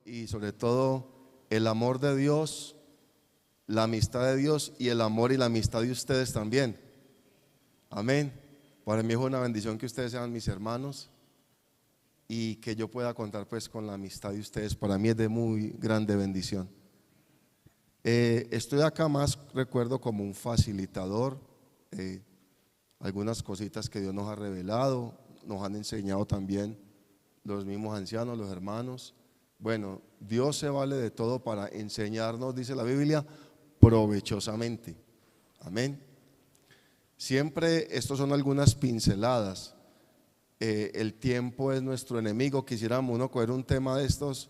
Y sobre todo el amor de Dios, la amistad de Dios y el amor y la amistad de ustedes también. Amén. Para mí es una bendición que ustedes sean mis hermanos y que yo pueda contar pues con la amistad de ustedes. Para mí es de muy grande bendición. Estoy acá más, recuerdo, como un facilitador. Algunas cositas que Dios nos ha revelado, nos han enseñado también los mismos ancianos, los hermanos. Bueno, Dios se vale de todo para enseñarnos, dice la Biblia, provechosamente. Amén. Siempre, estos son algunas pinceladas. El tiempo es nuestro enemigo. Quisiéramos uno coger un tema de estos.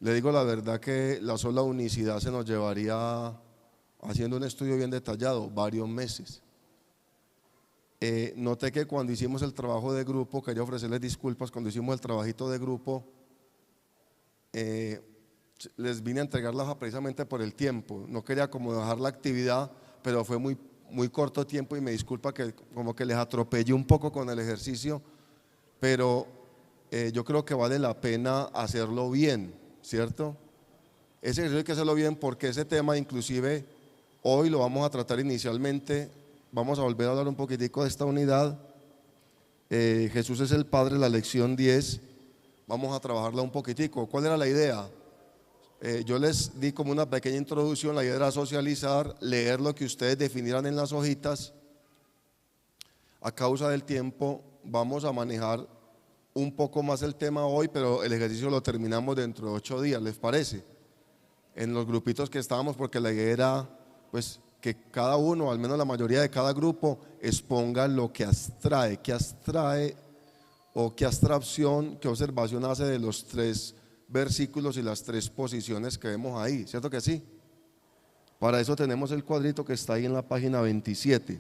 Le digo la verdad que la sola unicidad se nos llevaría, haciendo un estudio bien detallado, varios meses. Noté que cuando hicimos el trabajo de grupo, quería ofrecerles disculpas, cuando hicimos el trabajito de grupo, les vine a entregar la hoja precisamente por el tiempo. No quería como dejar la actividad, pero fue muy corto tiempo y me disculpa que como que les atropellé un poco con el ejercicio, pero yo creo que vale la pena hacerlo bien, ¿cierto? Ese ejercicio hay que hacerlo bien porque ese tema inclusive hoy lo vamos a tratar inicialmente. Vamos a volver a hablar un poquitico de esta unidad. Jesús es el Padre, la lección 10. Vamos a trabajarla un poquitico. ¿Cuál era la idea? Yo les di como una pequeña introducción. La idea era socializar, leer lo que ustedes definieran en las hojitas. A causa del tiempo vamos a manejar un poco más el tema hoy, pero el ejercicio lo terminamos dentro de 8 días, ¿les parece? En los grupitos que estábamos, porque la idea era pues que cada uno, al menos la mayoría de cada grupo, exponga lo que abstrae, o qué abstracción, qué observación hace de los 3 versículos y las 3 posiciones que vemos ahí, ¿cierto que sí? Para eso tenemos el cuadrito que está ahí en la página 27,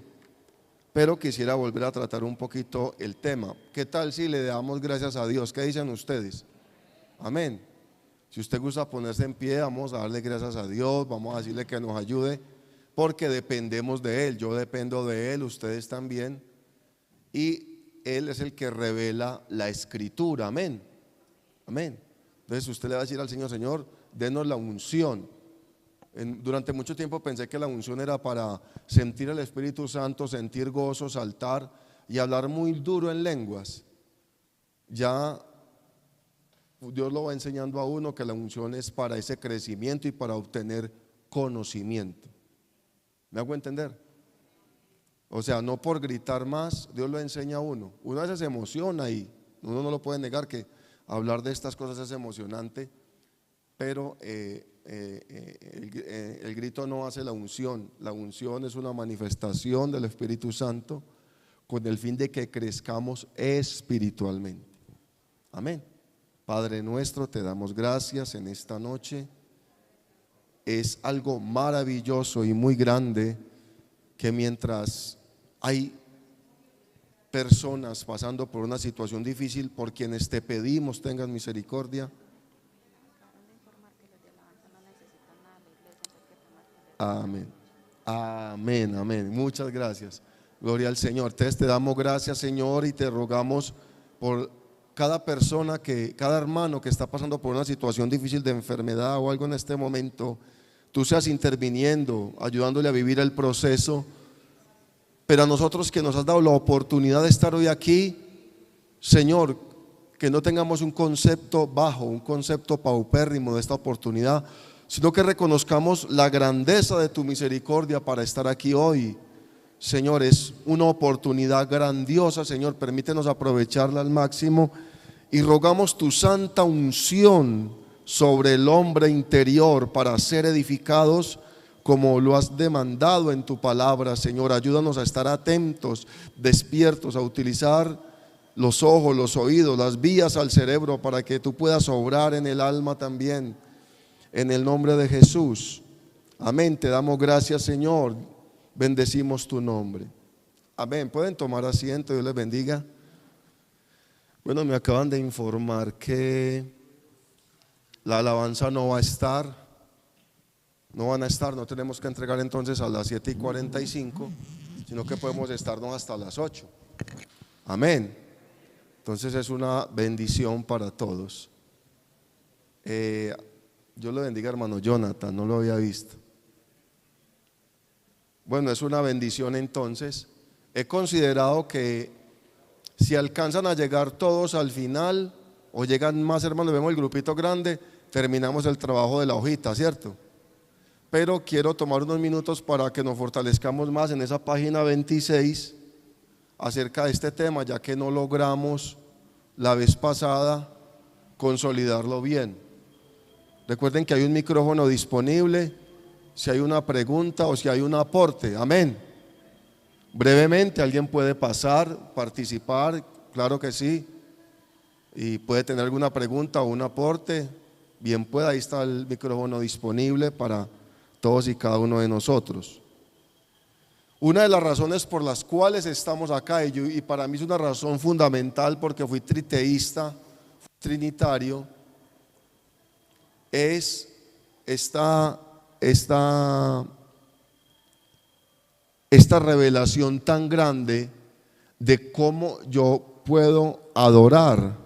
pero quisiera volver a tratar un poquito el tema. ¿Qué tal si le damos gracias a Dios? ¿Qué dicen ustedes? Amén. Si usted gusta ponerse en pie, vamos a darle gracias a Dios, vamos a decirle que nos ayude, porque dependemos de Él. Yo dependo de Él, ustedes también, y Él es el que revela la Escritura. Amén. Amén. Entonces usted le va a decir al Señor: Señor, denos la unción. Durante mucho tiempo pensé que la unción era para sentir el Espíritu Santo, sentir gozo, saltar y hablar muy duro en lenguas. Ya Dios lo va enseñando a uno que la unción es para ese crecimiento y para obtener conocimiento. ¿Me hago entender? O sea, no por gritar más, Dios lo enseña a uno. Uno a veces se emociona y uno no lo puede negar, que hablar de estas cosas es emocionante, pero el grito no hace la unción. La unción es una manifestación del Espíritu Santo con el fin de que crezcamos espiritualmente. Amén. Padre nuestro, te damos gracias en esta noche. Es algo maravilloso y muy grande que mientras hay personas pasando por una situación difícil, por quienes te pedimos tengas misericordia. Amén. Amén, amén. Muchas gracias. Gloria al Señor. Entonces te damos gracias, Señor, y te rogamos por cada persona, cada hermano que está pasando por una situación difícil de enfermedad o algo en este momento. Tú seas interviniendo, ayudándole a vivir el proceso. Pero a nosotros que nos has dado la oportunidad de estar hoy aquí, Señor, que no tengamos un concepto bajo, un concepto paupérrimo de esta oportunidad, sino que reconozcamos la grandeza de tu misericordia para estar aquí hoy. Señor, es una oportunidad grandiosa, Señor, permítenos aprovecharla al máximo y rogamos tu santa unción sobre el hombre interior para ser edificados como lo has demandado en tu palabra. Señor, ayúdanos a estar atentos, despiertos, a utilizar los ojos, los oídos, las vías al cerebro para que tú puedas obrar en el alma también, en el nombre de Jesús. Amén. Te damos gracias, Señor, bendecimos tu nombre. Amén. Pueden tomar asiento, Dios les bendiga. Bueno, me acaban de informar que la alabanza no va a estar. No van a estar, no tenemos que entregar entonces a las 7:45, sino que podemos estarnos hasta las 8. Amén. Entonces es una bendición para todos. Dios lo bendiga, hermano Jonathan, no lo había visto. Bueno, es una bendición entonces. He considerado que si alcanzan a llegar todos al final o llegan más hermanos, vemos el grupito grande, terminamos el trabajo de la hojita, ¿cierto? Pero quiero tomar unos minutos para que nos fortalezcamos más en esa página 26 acerca de este tema, ya que no logramos la vez pasada consolidarlo bien. Recuerden que hay un micrófono disponible si hay una pregunta o si hay un aporte. Amén. Brevemente alguien puede pasar, participar, claro que sí, y puede tener alguna pregunta o un aporte. Bien pueda, ahí está el micrófono disponible para todos y cada uno de nosotros. Una de las razones por las cuales estamos acá, y para mí es una razón fundamental porque fui triteísta, fui trinitario, es esta revelación tan grande de cómo yo puedo adorar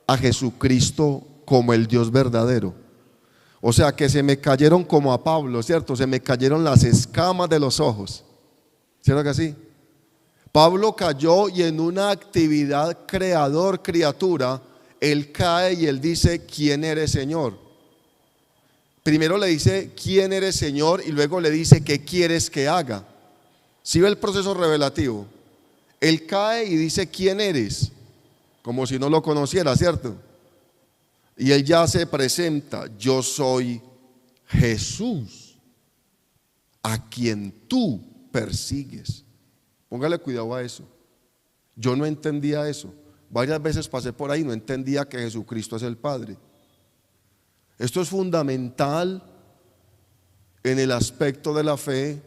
a Jesucristo como el Dios verdadero. O sea que se me cayeron como a Pablo, ¿cierto? Se me cayeron las escamas de los ojos, ¿cierto que sí? Pablo cayó y en una actividad criatura, él cae y él dice: ¿quién eres, Señor? Primero le dice: ¿quién eres, Señor? Y luego le dice: ¿qué quieres que haga? ¿Sí ve el proceso revelativo? Él cae y dice: ¿quién eres? Como si no lo conociera, ¿cierto? Y él ya se presenta: yo soy Jesús, a quien tú persigues. Póngale cuidado a eso. Yo no entendía eso. Varias veces pasé por ahí, no entendía que Jesucristo es el Padre. Esto es fundamental en el aspecto de la fe,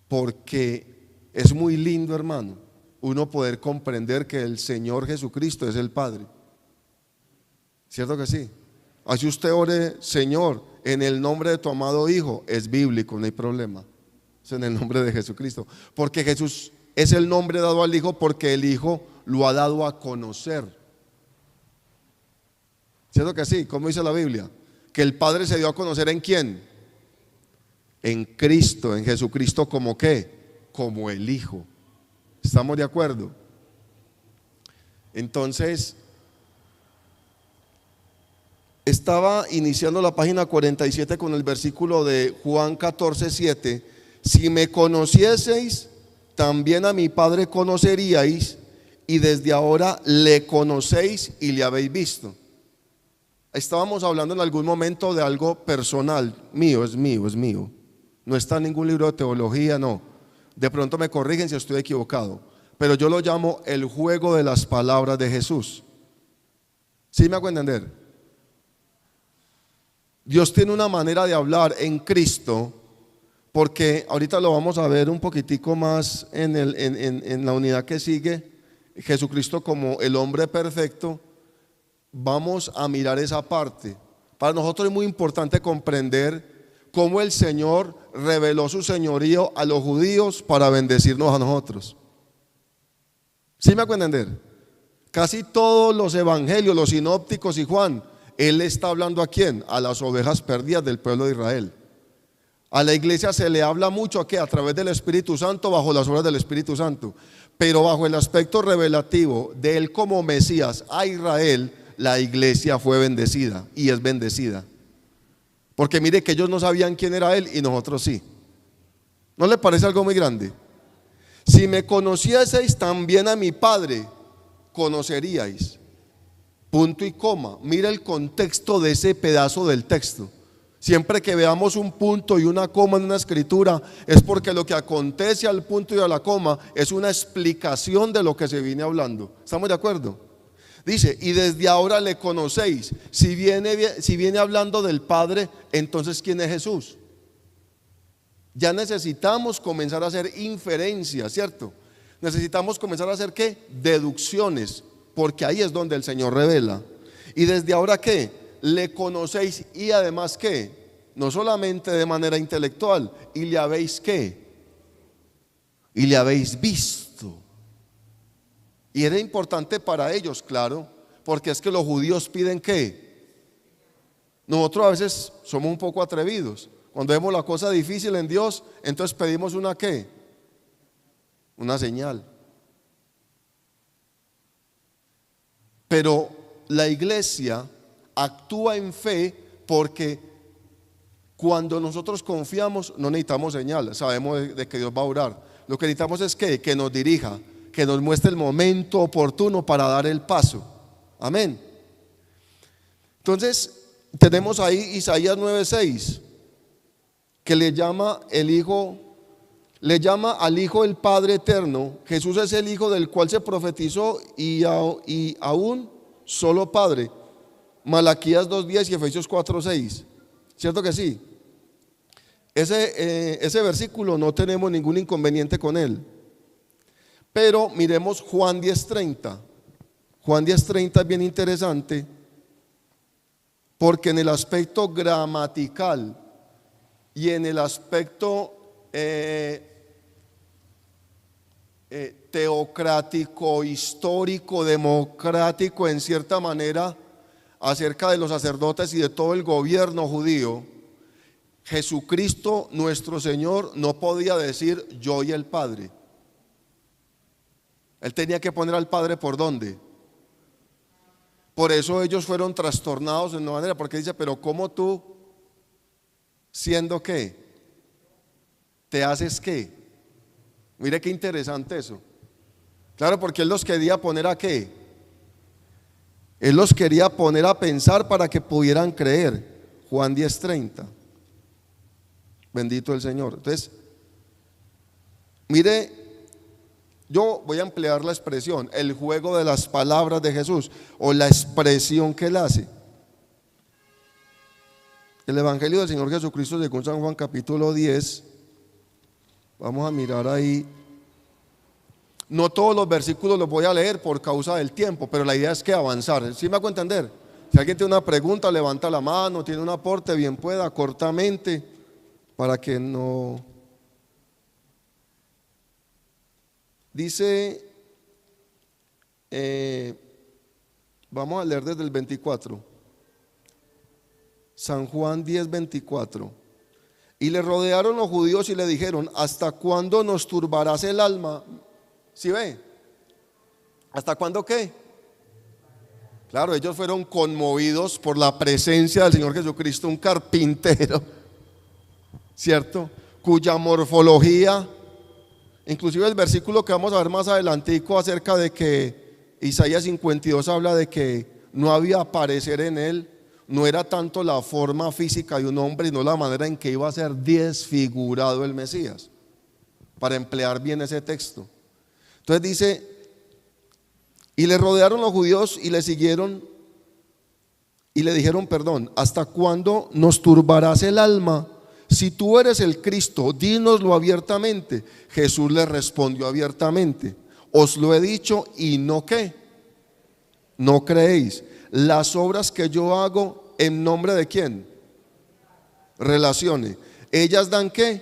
porque es muy lindo, hermano, uno poder comprender que el Señor Jesucristo es el Padre. ¿Cierto que sí? Así usted ore: Señor, en el nombre de tu amado Hijo, es bíblico, no hay problema. Es en el nombre de Jesucristo, porque Jesús es el nombre dado al Hijo, porque el Hijo lo ha dado a conocer. ¿Cierto que sí? ¿Cómo dice la Biblia? Que el Padre se dio a conocer ¿en quién? En Cristo, en Jesucristo. ¿Como qué? Como el Hijo. ¿Estamos de acuerdo? Entonces, estaba iniciando la página 47 con el versículo de Juan 14:7. Si me conocieseis, también a mi Padre conoceríais, y desde ahora le conocéis y le habéis visto. Estábamos hablando en algún momento de algo personal, mío, es mío. No está en ningún libro de teología, no. De pronto me corrigen si estoy equivocado, pero yo lo llamo el juego de las palabras de Jesús. ¿Sí me hago entender? Dios tiene una manera de hablar en Cristo, porque ahorita lo vamos a ver un poquitico más en la unidad que sigue. Jesucristo como el hombre perfecto. Vamos a mirar esa parte. Para nosotros es muy importante comprender cómo el Señor reveló su señorío a los judíos para bendecirnos a nosotros. ¿Sí me hago entender? Casi todos los evangelios, los sinópticos y Juan, él está hablando ¿a quién? A las ovejas perdidas del pueblo de Israel. A la iglesia se le habla mucho ¿a qué? A través del Espíritu Santo, bajo las obras del Espíritu Santo. Pero bajo el aspecto revelativo de él como Mesías a Israel, la iglesia fue bendecida y es bendecida. Porque mire que ellos no sabían quién era él y nosotros sí. ¿No le parece algo muy grande? Si me conocieseis, también a mi Padre conoceríais. Punto y coma. Mira el contexto de ese pedazo del texto. Siempre que veamos un punto y una coma en una escritura, es porque lo que acontece al punto y a la coma es una explicación de lo que se viene hablando. ¿Estamos de acuerdo? Dice: y desde ahora le conocéis. Si viene hablando del Padre, entonces ¿quién es Jesús? Ya necesitamos comenzar a hacer inferencias, ¿cierto? Necesitamos comenzar a hacer ¿qué? Deducciones, porque ahí es donde el Señor revela. Y desde ahora ¿qué? Le conocéis, y además ¿qué? No solamente de manera intelectual, y le habéis ¿qué? Y le habéis visto. Y era importante para ellos, claro, porque es que los judíos piden ¿qué? Nosotros a veces somos un poco atrevidos. Cuando vemos la cosa difícil en Dios, entonces pedimos una ¿qué? Una señal. Pero la iglesia actúa en fe porque cuando nosotros confiamos no necesitamos señal, sabemos de que Dios va a orar. Lo que necesitamos es que nos dirija, que nos muestre el momento oportuno para dar el paso. Amén. Entonces tenemos ahí Isaías 9:6, que le llama al Hijo el Padre eterno. Jesús es el Hijo del cual se profetizó y aún solo Padre. Malaquías 2:10 y Efesios 4:6. ¿Cierto que sí? Ese versículo no tenemos ningún inconveniente con él. Pero miremos Juan 10:30. Juan 10:30 es bien interesante porque en el aspecto gramatical y en el aspecto teocrático, histórico, democrático en cierta manera, acerca de los sacerdotes y de todo el gobierno judío, Jesucristo nuestro Señor no podía decir yo y el Padre. Él tenía que poner al Padre por dónde. Por eso ellos fueron trastornados en una manera, porque dice, pero ¿cómo tú, siendo qué, te haces qué? Mire qué interesante eso. Claro, porque Él los quería poner a qué. Él los quería poner a pensar para que pudieran creer. Juan 10:30. Bendito el Señor. Entonces, mire, yo voy a emplear la expresión, el juego de las palabras de Jesús, o la expresión que Él hace. El Evangelio del Señor Jesucristo según San Juan capítulo 10. Vamos a mirar ahí. No todos los versículos los voy a leer por causa del tiempo, pero la idea es que avanzar. ¿Sí me hago entender? Si alguien tiene una pregunta, levanta la mano, tiene un aporte, bien pueda, cortamente, para que no. Dice, vamos a leer desde el 24. San Juan 10:24. Y le rodearon los judíos y le dijeron, ¿hasta cuándo nos turbarás el alma? ¿Sí ve? ¿Hasta cuándo qué? Claro, ellos fueron conmovidos por la presencia del Señor Jesucristo, un carpintero, ¿cierto? Cuya morfología, inclusive el versículo que vamos a ver más adelantico acerca de que Isaías 52 habla de que no había aparecer en él, no era tanto la forma física de un hombre, sino la manera en que iba a ser desfigurado el Mesías, para emplear bien ese texto. Entonces dice, y le rodearon los judíos y le siguieron y le dijeron, perdón, ¿hasta cuándo nos turbarás el alma? Si tú eres el Cristo, dínoslo abiertamente. Jesús le respondió abiertamente, os lo he dicho y no qué, no creéis. Las obras que yo hago en nombre de quién, relacione, ellas dan qué,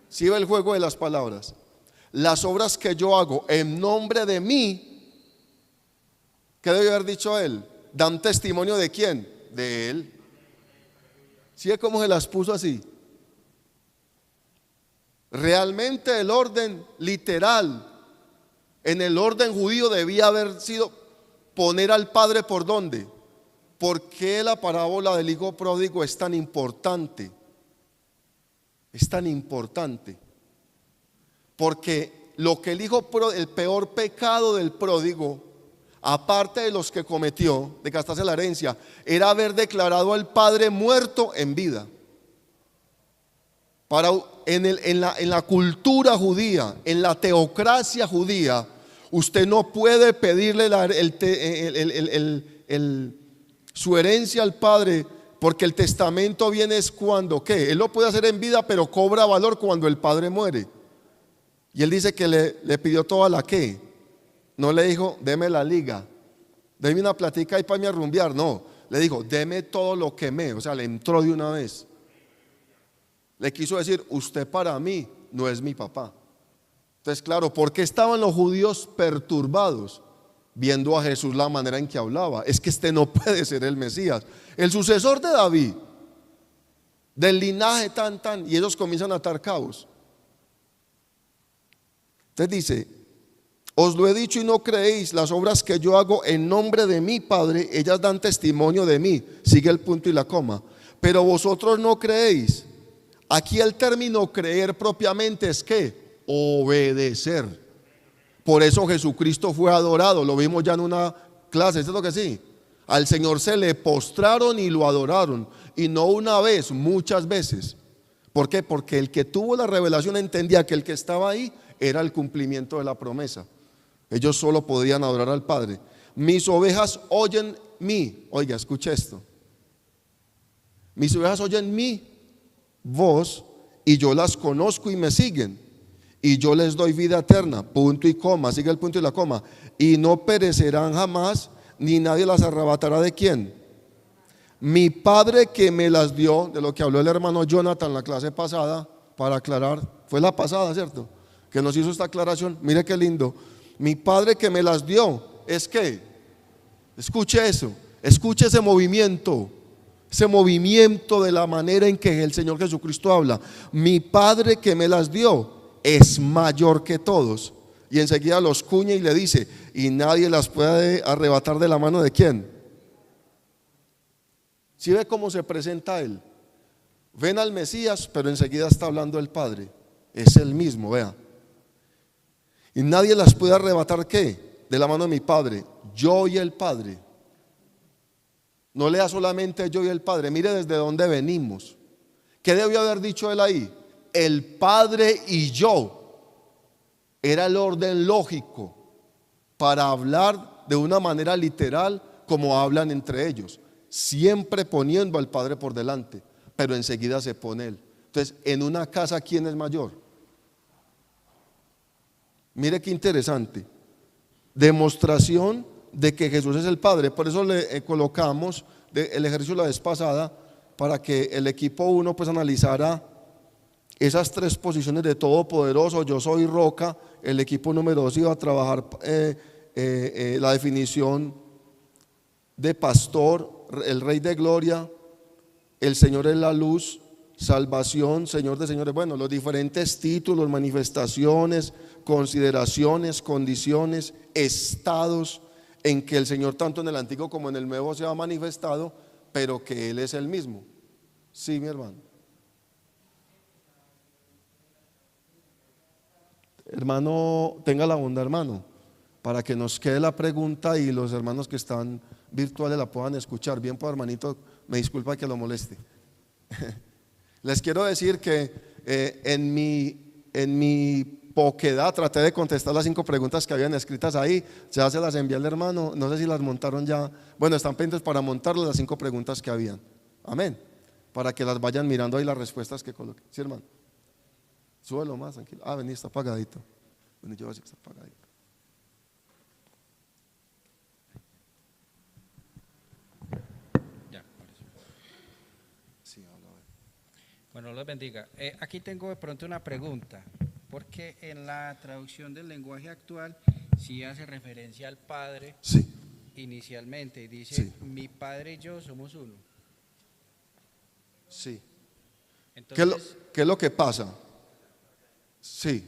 ¿sí ve el juego de las palabras? Las obras que yo hago en nombre de mí, ¿qué debe haber dicho él? Dan testimonio de quién, de él. ¿Sí ve cómo se las puso así? Realmente el orden literal, en el orden judío debía haber sido poner al Padre por dónde. ¿Por qué la parábola del hijo pródigo es tan importante? Es tan importante porque lo que el peor pecado del pródigo, aparte de los que cometió, de gastarse la herencia, era haber declarado al padre muerto en vida. En la cultura judía, en la teocracia judía, usted no puede pedirle su herencia al padre, porque el testamento viene es cuando, ¿qué? Él lo puede hacer en vida, pero cobra valor cuando el padre muere. Y él dice que le pidió toda la ¿qué? No le dijo, deme la liga, deme una platica ahí para mí a rumbear. No, le dijo, deme todo lo que o sea, le entró de una vez. Le quiso decir, usted para mí no es mi papá. Entonces, claro, ¿por qué estaban los judíos perturbados? viendo a Jesús la manera en que hablaba. Es que este no puede ser el Mesías, el sucesor de David, del linaje tan, y ellos comienzan a atar cabos. Entonces dice: os lo he dicho y no creéis, las obras que yo hago en nombre de mi Padre, ellas dan testimonio de mí. Sigue el punto y la coma. Pero vosotros no creéis. Aquí el término creer propiamente es ¿qué? Obedecer. Por eso Jesucristo fue adorado, lo vimos ya en una clase, ¿es lo que sí? Al Señor se le postraron y lo adoraron, y no una vez, muchas veces. ¿Por qué? Porque el que tuvo la revelación entendía que el que estaba ahí era el cumplimiento de la promesa. Ellos solo podían adorar al Padre. Mis ovejas oyen mí. Oiga, escuche esto. Mis ovejas oyen mi voz y yo las conozco y me siguen. Y yo les doy vida eterna. Punto y coma. Sigue el punto y la coma. Y no perecerán jamás, ni nadie las arrebatará. ¿De quién? Mi Padre que me las dio. De lo que habló el hermano Jonathan en la clase pasada, para aclarar. Fue la pasada, ¿cierto? Que nos hizo esta aclaración. Mire qué lindo. Mi Padre que me las dio, es que, escuche eso, escuche ese movimiento de la manera en que el Señor Jesucristo habla. Mi Padre que me las dio es mayor que todos. Y enseguida los cuña y le dice: y nadie las puede arrebatar de la mano de quién. ¿Sí ve cómo se presenta Él? Ven al Mesías, pero enseguida está hablando el Padre. Es el mismo, vea. Y nadie las puede arrebatar ¿qué? De la mano de mi Padre. Yo y el Padre. No lea solamente yo y el Padre. Mire desde dónde venimos. ¿Qué debió haber dicho él ahí? El Padre y yo. Era el orden lógico para hablar de una manera literal como hablan entre ellos, siempre poniendo al Padre por delante, pero enseguida se pone él. Entonces, en una casa, ¿quién es mayor? Mire qué interesante, demostración de que Jesús es el Padre. Por eso le colocamos el ejercicio la vez pasada, para que el equipo 1 pues analizara esas tres posiciones de todopoderoso, yo soy roca. El equipo número 2 iba a trabajar la definición de pastor, el Rey de Gloria, el Señor es la luz, salvación, Señor de señores. Bueno, los diferentes títulos, manifestaciones, consideraciones, condiciones, estados en que el Señor tanto en el Antiguo como en el Nuevo se ha manifestado, pero que Él es el mismo. Sí, mi hermano. Hermano, tenga la bondad, hermano, para que nos quede la pregunta y los hermanos que están virtuales la puedan escuchar. Bien, pues hermanito, me disculpa que lo moleste. Les quiero decir que en mi poquedad traté de contestar las 5 preguntas que habían escritas ahí. Ya se las envié al hermano, no sé si las montaron ya. Bueno, están pendientes para montarlas las 5 preguntas que habían. Amén. Para que las vayan mirando ahí las respuestas que coloqué. Sí, hermano. Súbelo más, tranquilo. Ah, vení, está apagadito. Vení, yo voy a decir que está apagadito. Ya, por eso. Sí, habla. Bueno, los bendiga. Aquí tengo de pronto una pregunta, porque en la traducción del lenguaje actual sí hace referencia al Padre, sí, inicialmente, y dice, sí, mi Padre y yo somos uno. Sí. Entonces, ¿Qué es lo que pasa? Sí,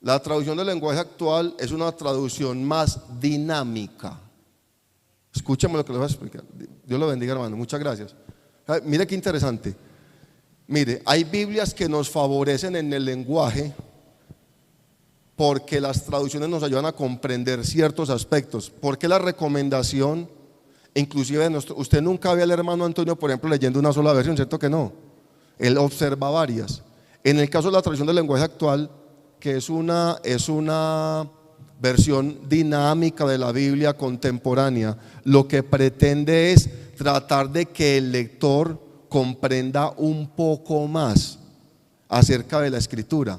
la traducción del lenguaje actual es una traducción más dinámica. Escúchame lo que les voy a explicar. Dios lo bendiga, hermano. Muchas gracias. Mire qué interesante. Mire, hay Biblias que nos favorecen en el lenguaje porque las traducciones nos ayudan a comprender ciertos aspectos. ¿Por qué la recomendación? Inclusive usted nunca ve al hermano Antonio, por ejemplo, leyendo una sola versión, ¿cierto que no? Él observa varias. En el caso de la traducción del lenguaje actual, que es una versión dinámica de la Biblia contemporánea, lo que pretende es tratar de que el lector comprenda un poco más acerca de la Escritura.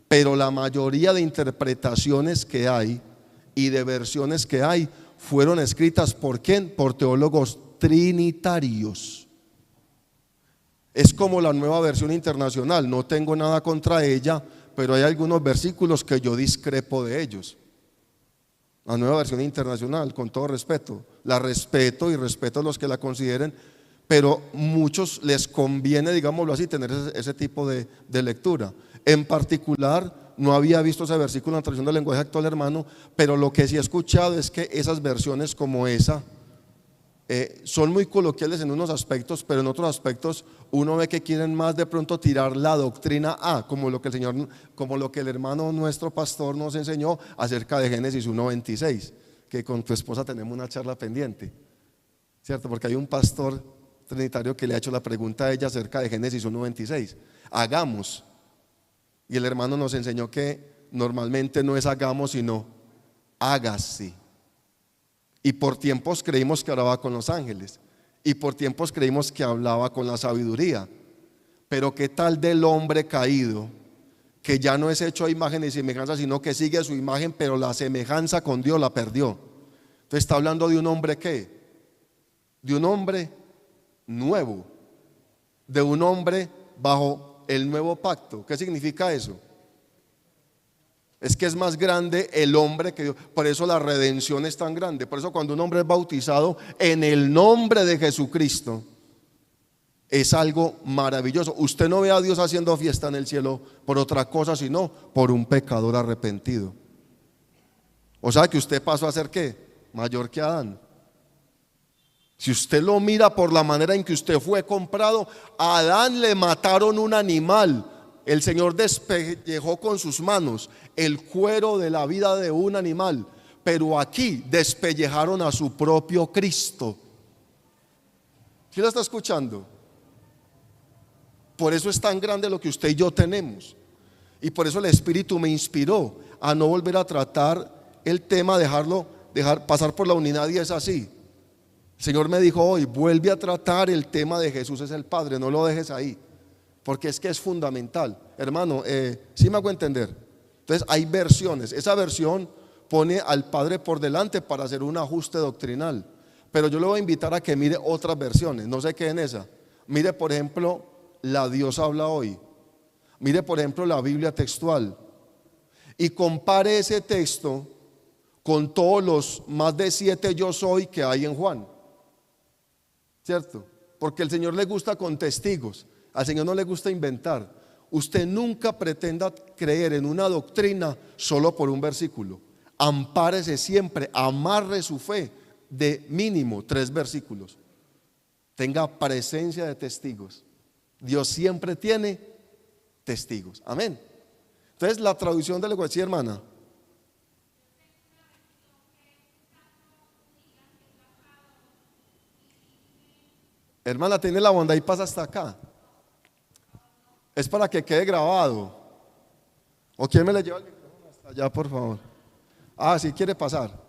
Pero la mayoría de interpretaciones que hay y de versiones que hay fueron escritas ¿por quién? Por teólogos trinitarios. Es como la Nueva Versión Internacional, no tengo nada contra ella, pero hay algunos versículos que yo discrepo de ellos. la Nueva Versión Internacional, con todo respeto. La respeto y respeto a los que la consideren, pero muchos les conviene, digámoslo así, tener ese tipo de lectura. En particular, no había visto ese versículo en la traducción del lenguaje actual, hermano, pero lo que sí he escuchado es que esas versiones como esa son muy coloquiales en unos aspectos, pero en otros aspectos uno ve que quieren más de pronto tirar la doctrina como lo que el Señor, como lo que el hermano nuestro pastor nos enseñó acerca de Génesis 1:26, que con tu esposa tenemos una charla pendiente, ¿cierto? Porque hay un pastor trinitario que le ha hecho la pregunta a ella acerca de Génesis 1:26, hagamos, y el hermano nos enseñó que normalmente no es hagamos sino hágase. Y por tiempos creímos que hablaba con los ángeles, y por tiempos creímos que hablaba con la sabiduría. Pero ¿qué tal del hombre caído, que ya no es hecho a imagen y semejanza, sino que sigue su imagen, pero la semejanza con Dios la perdió? Entonces está hablando de un hombre ¿qué? De un hombre nuevo, de un hombre bajo el nuevo pacto. ¿Qué significa eso? Es que es más grande el hombre que Dios. Por eso la redención es tan grande. Por eso cuando un hombre es bautizado en el nombre de Jesucristo, es algo maravilloso. Usted no ve a Dios haciendo fiesta en el cielo por otra cosa, sino por un pecador arrepentido. O sea que usted pasó a ser ¿qué? Mayor que Adán. Si usted lo mira por la manera en que usted fue comprado, a Adán le mataron un animal. El Señor despellejó con sus manos el cuero de la vida de un animal, pero aquí despellejaron a su propio Cristo. ¿Quién lo está escuchando? Por eso es tan grande lo que usted y yo tenemos, y por eso el Espíritu me inspiró a no volver a tratar el tema, dejar pasar por la unidad, y es así. El Señor me dijo hoy, vuelve a tratar el tema de Jesús es el Padre, no lo dejes ahí, porque es que es fundamental, hermano. ¿Sí me hago entender? Entonces hay versiones, esa versión pone al Padre por delante para hacer un ajuste doctrinal, pero yo le voy a invitar a que mire otras versiones, no se quede en esa. Mire por ejemplo la Dios habla hoy, mire por ejemplo la Biblia textual, y compare ese texto con todos los más de 7 yo soy que hay en Juan, ¿cierto? Porque al Señor le gusta con testigos, al Señor no le gusta inventar. Usted nunca pretenda creer en una doctrina solo por un versículo. Ampárese siempre, amarre su fe de mínimo 3 versículos. Tenga presencia de testigos. Dios siempre tiene testigos. Amén. Entonces la traducción del lenguaje, sí, hermana. Hermana, tiene la bondad y pasa hasta acá. Es para que quede grabado. ¿O quién me le lleva el micrófono hasta allá, por favor? Ah, sí quiere pasar.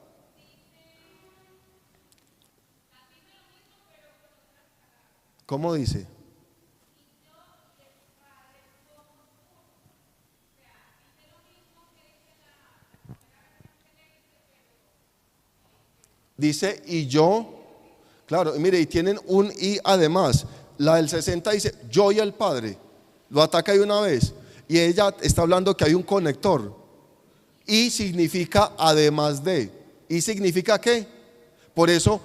¿Cómo dice? Dice y yo, claro, mire, y tienen un y además. La del 60 dice yo y el Padre. Lo ataca de una vez, y ella está hablando que hay un conector. Y significa además de. ¿Y significa qué? Por eso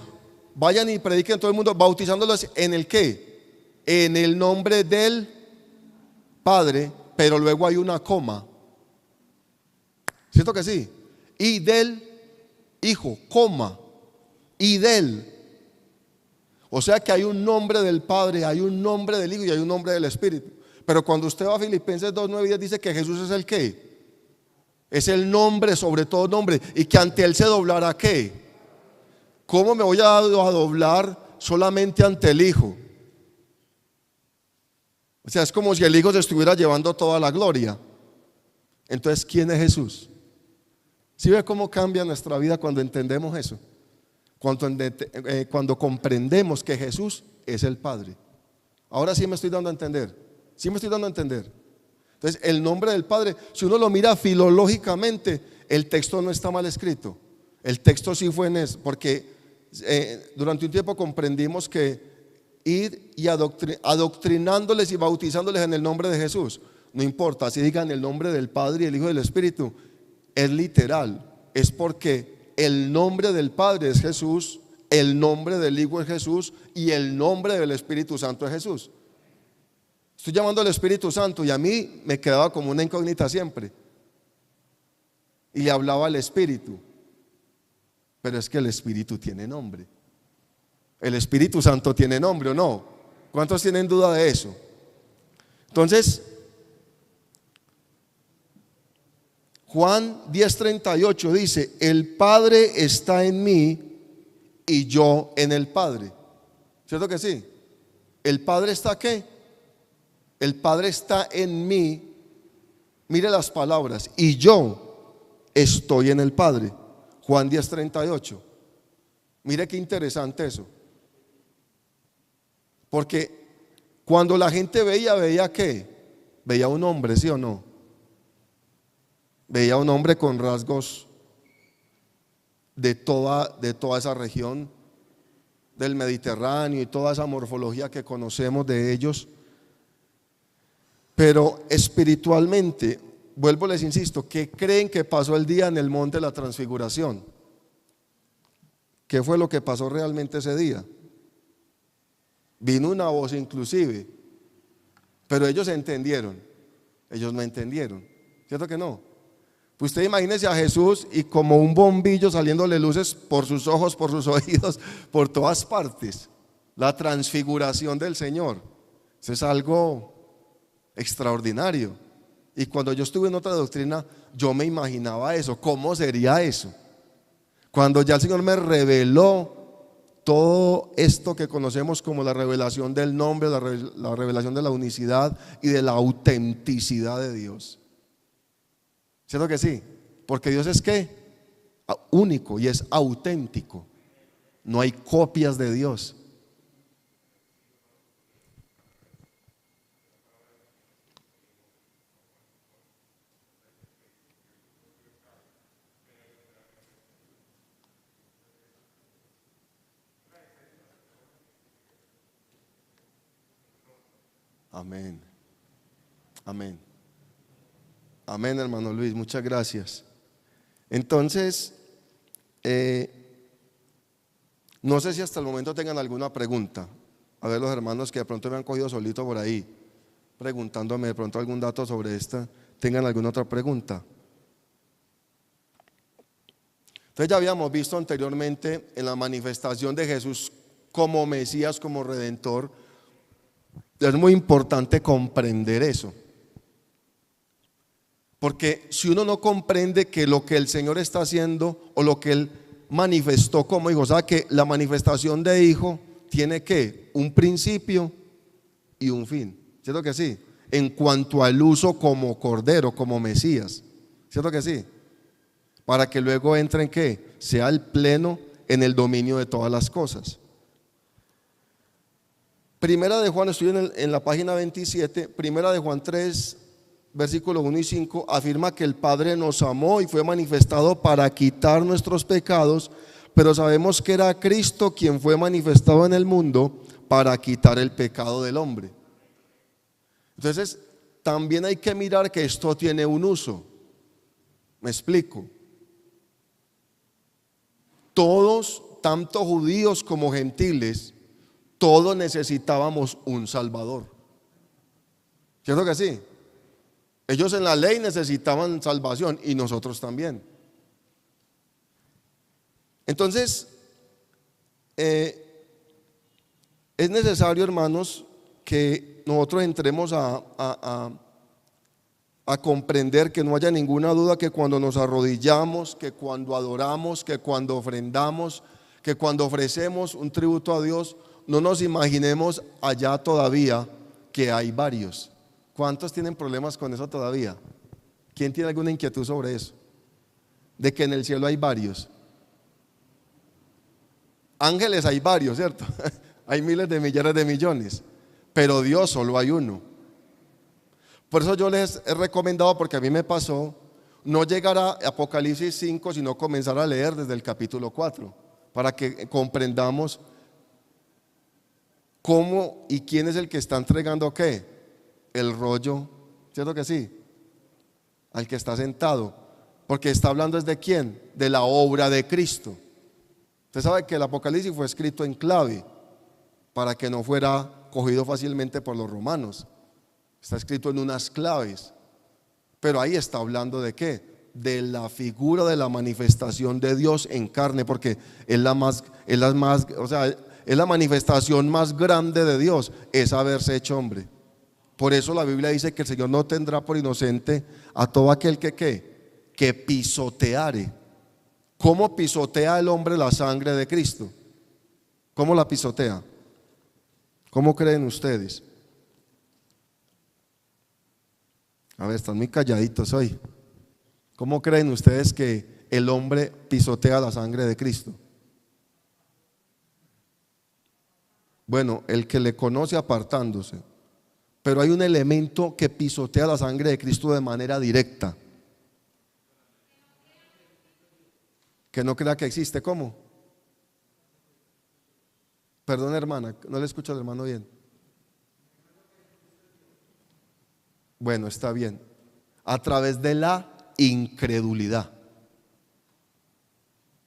vayan y prediquen todo el mundo, bautizándolos en el qué, en el nombre del Padre, pero luego hay una coma, ¿cierto que sí? Y del Hijo, coma, y del. O sea que hay un nombre del Padre, hay un nombre del Hijo y hay un nombre del Espíritu. Pero cuando usted va a Filipenses 2:9 dice que Jesús es el qué, es el nombre sobre todo nombre, y que ante Él se doblará qué. ¿Cómo me voy a doblar solamente ante el Hijo? O sea, es como si el Hijo se estuviera llevando toda la gloria. Entonces, ¿quién es Jesús? ¿Sí ve cómo cambia nuestra vida cuando entendemos eso? Cuando comprendemos que Jesús es el Padre. Ahora sí me estoy dando a entender. Sí me estoy dando a entender. Entonces el nombre del Padre, si uno lo mira filológicamente, el texto no está mal escrito. El texto sí fue en eso, porque durante un tiempo comprendimos que ir y adoctrinándoles y bautizándoles en el nombre de Jesús, no importa si digan el nombre del Padre y el Hijo y del Espíritu, es literal, es porque el nombre del Padre es Jesús, el nombre del Hijo es Jesús y el nombre del Espíritu Santo es Jesús. Estoy llamando al Espíritu Santo y a mí me quedaba como una incógnita siempre. Y le hablaba al Espíritu. Pero es que el Espíritu tiene nombre. El Espíritu Santo tiene nombre, ¿o no? ¿Cuántos tienen duda de eso? Entonces, Juan 10:38 dice: el Padre está en mí y yo en el Padre. ¿Cierto que sí? ¿El Padre está qué? El Padre está en mí. Mire las palabras: y yo estoy en el Padre. Juan 10:38. Mire qué interesante eso. Porque cuando la gente veía ¿qué? Veía un hombre, ¿sí o no? Veía un hombre con rasgos de toda esa región del Mediterráneo y toda esa morfología que conocemos de ellos. Pero espiritualmente, vuelvo, les insisto, ¿qué creen que pasó el día en el monte de la transfiguración? ¿Qué fue lo que pasó realmente ese día? Vino una voz inclusive, pero ellos entendieron, ellos no entendieron, ¿cierto que no? Pues usted imagínese a Jesús y como un bombillo saliéndole luces por sus ojos, por sus oídos, por todas partes. La transfiguración del Señor, eso es algo extraordinario. Y cuando yo estuve en otra doctrina, yo me imaginaba eso. ¿Cómo sería eso? Cuando ya el Señor me reveló todo esto que conocemos como la revelación del nombre, la revelación de la unicidad y de la autenticidad de Dios. ¿Cierto que sí? Porque Dios es ¿qué? Único y es auténtico. No hay copias de Dios. Amén. Amén. Amén, hermano Luis, muchas gracias. Entonces, no sé si hasta el momento tengan alguna pregunta. A ver, los hermanos que de pronto me han cogido solito por ahí, preguntándome de pronto algún dato sobre esta, ¿tengan alguna otra pregunta? Entonces ya habíamos visto anteriormente en la manifestación de Jesús como Mesías, como Redentor. Es muy importante comprender eso. Porque si uno no comprende que lo que el Señor está haciendo o lo que Él manifestó como hijo, o sea que la manifestación de hijo tiene que un principio y un fin, ¿cierto que sí? En cuanto al uso como cordero, como Mesías, ¿cierto que sí? Para que luego entre en ¿qué? Sea el pleno en el dominio de todas las cosas. Primera de Juan, estoy en la página 27, Primera de Juan 3, versículos 1 y 5, afirma que el Padre nos amó y fue manifestado para quitar nuestros pecados, pero sabemos que era Cristo quien fue manifestado en el mundo para quitar el pecado del hombre. Entonces, también hay que mirar que esto tiene un uso. Me explico. Todos, tanto judíos como gentiles, todos necesitábamos un Salvador. ¿Cierto que sí? Ellos en la ley necesitaban salvación y nosotros también. Entonces, es necesario, hermanos, que nosotros entremos a comprender, que no haya ninguna duda que cuando nos arrodillamos, que cuando adoramos, que cuando ofrendamos, que cuando ofrecemos un tributo a Dios, no nos imaginemos allá todavía que hay varios. ¿Cuántos tienen problemas con eso todavía? ¿Quién tiene alguna inquietud sobre eso? De que en el cielo hay varios. Ángeles hay varios, ¿cierto? Hay miles de millares de millones, pero Dios solo hay uno. Por eso yo les he recomendado, porque a mí me pasó, no llegar a Apocalipsis 5, sino comenzar a leer desde el capítulo 4, para que comprendamos cómo y quién es el que está entregando ¿qué? El rollo, ¿cierto que sí? Al que está sentado. porque está hablando es de quién, de la obra de Cristo. Usted sabe que el Apocalipsis fue escrito en clave para que no fuera cogido fácilmente por los romanos. Está escrito en unas claves, pero ahí está hablando de qué, de la figura de la manifestación de Dios en carne, porque es la manifestación más grande de Dios, es haberse hecho hombre. Por eso la Biblia dice que el Señor no tendrá por inocente a todo aquel que pisoteare. ¿Cómo pisotea el hombre la sangre de Cristo? ¿Cómo la pisotea? ¿Cómo creen ustedes? A ver, están muy calladitos hoy. ¿Cómo creen ustedes que el hombre pisotea la sangre de Cristo? Bueno, el que le conoce apartándose. Pero hay un elemento que pisotea la sangre de Cristo de manera directa. Que no crea que existe. ¿Cómo? Perdón, hermana, no le escucho al hermano bien. Bueno, está bien. A través de la incredulidad.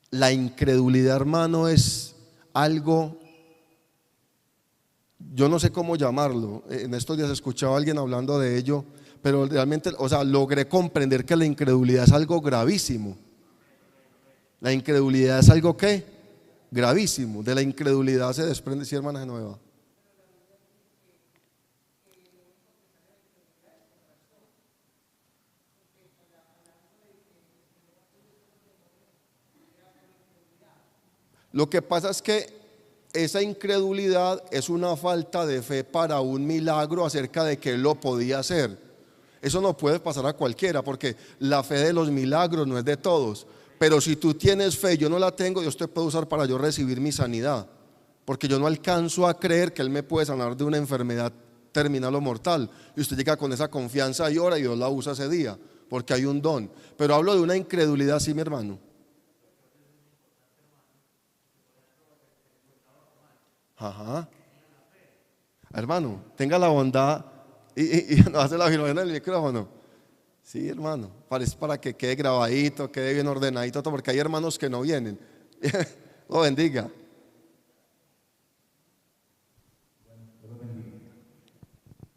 La incredulidad, hermano, es algo, yo no sé cómo llamarlo. En estos días escuchaba a alguien hablando de ello, pero realmente, logré comprender que la incredulidad es algo gravísimo. La incredulidad es algo ¿qué? Gravísimo. De la incredulidad se desprende, sí, hermana Genoveva. Lo que pasa es que esa incredulidad es una falta de fe para un milagro acerca de que Él lo podía hacer. Eso no puede pasar a cualquiera, porque la fe de los milagros no es de todos. Pero si tú tienes fe, yo no la tengo, Dios te puede usar para yo recibir mi sanidad, porque yo no alcanzo a creer que Él me puede sanar de una enfermedad terminal o mortal. Y usted llega con esa confianza y ora y Dios la usa ese día, porque hay un don. Pero hablo de una incredulidad, sí, mi hermano. Ajá. Hermano, tenga la bondad y no hace la afirmación en el micrófono. Sí, hermano, parece para que quede grabadito, quede bien ordenadito, todo, porque hay hermanos que no vienen. Lo bendiga.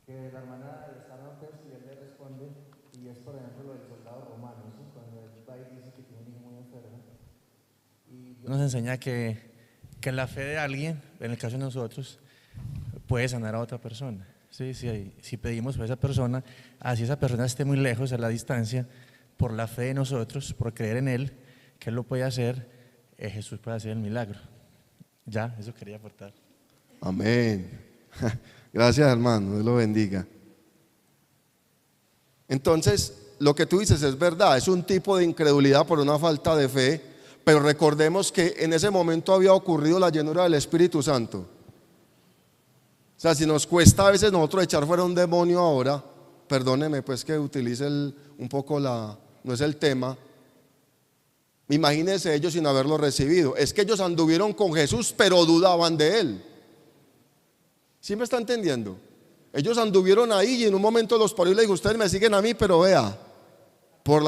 Que la hermana está hablando y él le responde, y es por ejemplo lo del soldado romano, ¿sí? Cuando él va y dice que tiene un hijo muy enfermo. Y Dios nos enseña que la fe de alguien, en el caso de nosotros, puede sanar a otra persona. Sí, si pedimos por esa persona, así esa persona esté muy lejos a la distancia, por la fe de nosotros, por creer en Él, que Él lo puede hacer, Jesús puede hacer el milagro. Ya, eso quería aportar. Amén. Gracias, hermano, Dios lo bendiga. Entonces, lo que tú dices es verdad, es un tipo de incredulidad por una falta de fe, pero recordemos que en ese momento había ocurrido la llenura del Espíritu Santo. O sea, si nos cuesta a veces nosotros echar fuera un demonio ahora, perdóneme pues que utilice un poco no es el tema. Imagínense ellos sin haberlo recibido. Es que ellos anduvieron con Jesús, pero dudaban de Él. ¿Sí me está entendiendo? Ellos anduvieron ahí y en un momento los parió y le dijo: ustedes me siguen a mí, pero vea, por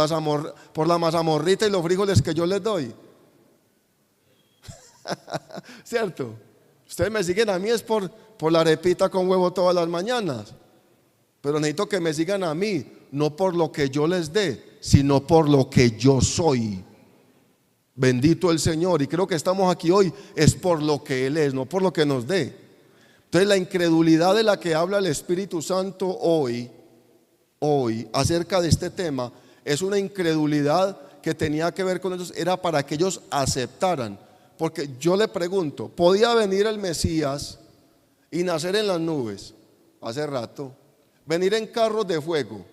la mazamorrita y los frijoles que yo les doy. ¿Cierto? Ustedes me siguen a mí es por la arepita con huevo todas las mañanas. Pero necesito que me sigan a mí, no por lo que yo les dé, sino por lo que yo soy. Bendito el Señor. Y creo que estamos aquí hoy es por lo que Él es, no por lo que nos dé. Entonces la incredulidad de la que habla el Espíritu Santo hoy acerca de este tema es una incredulidad que tenía que ver con ellos, era para que ellos aceptaran. Porque yo le pregunto, ¿podía venir el Mesías y nacer en las nubes hace rato? Venir en carros de fuego,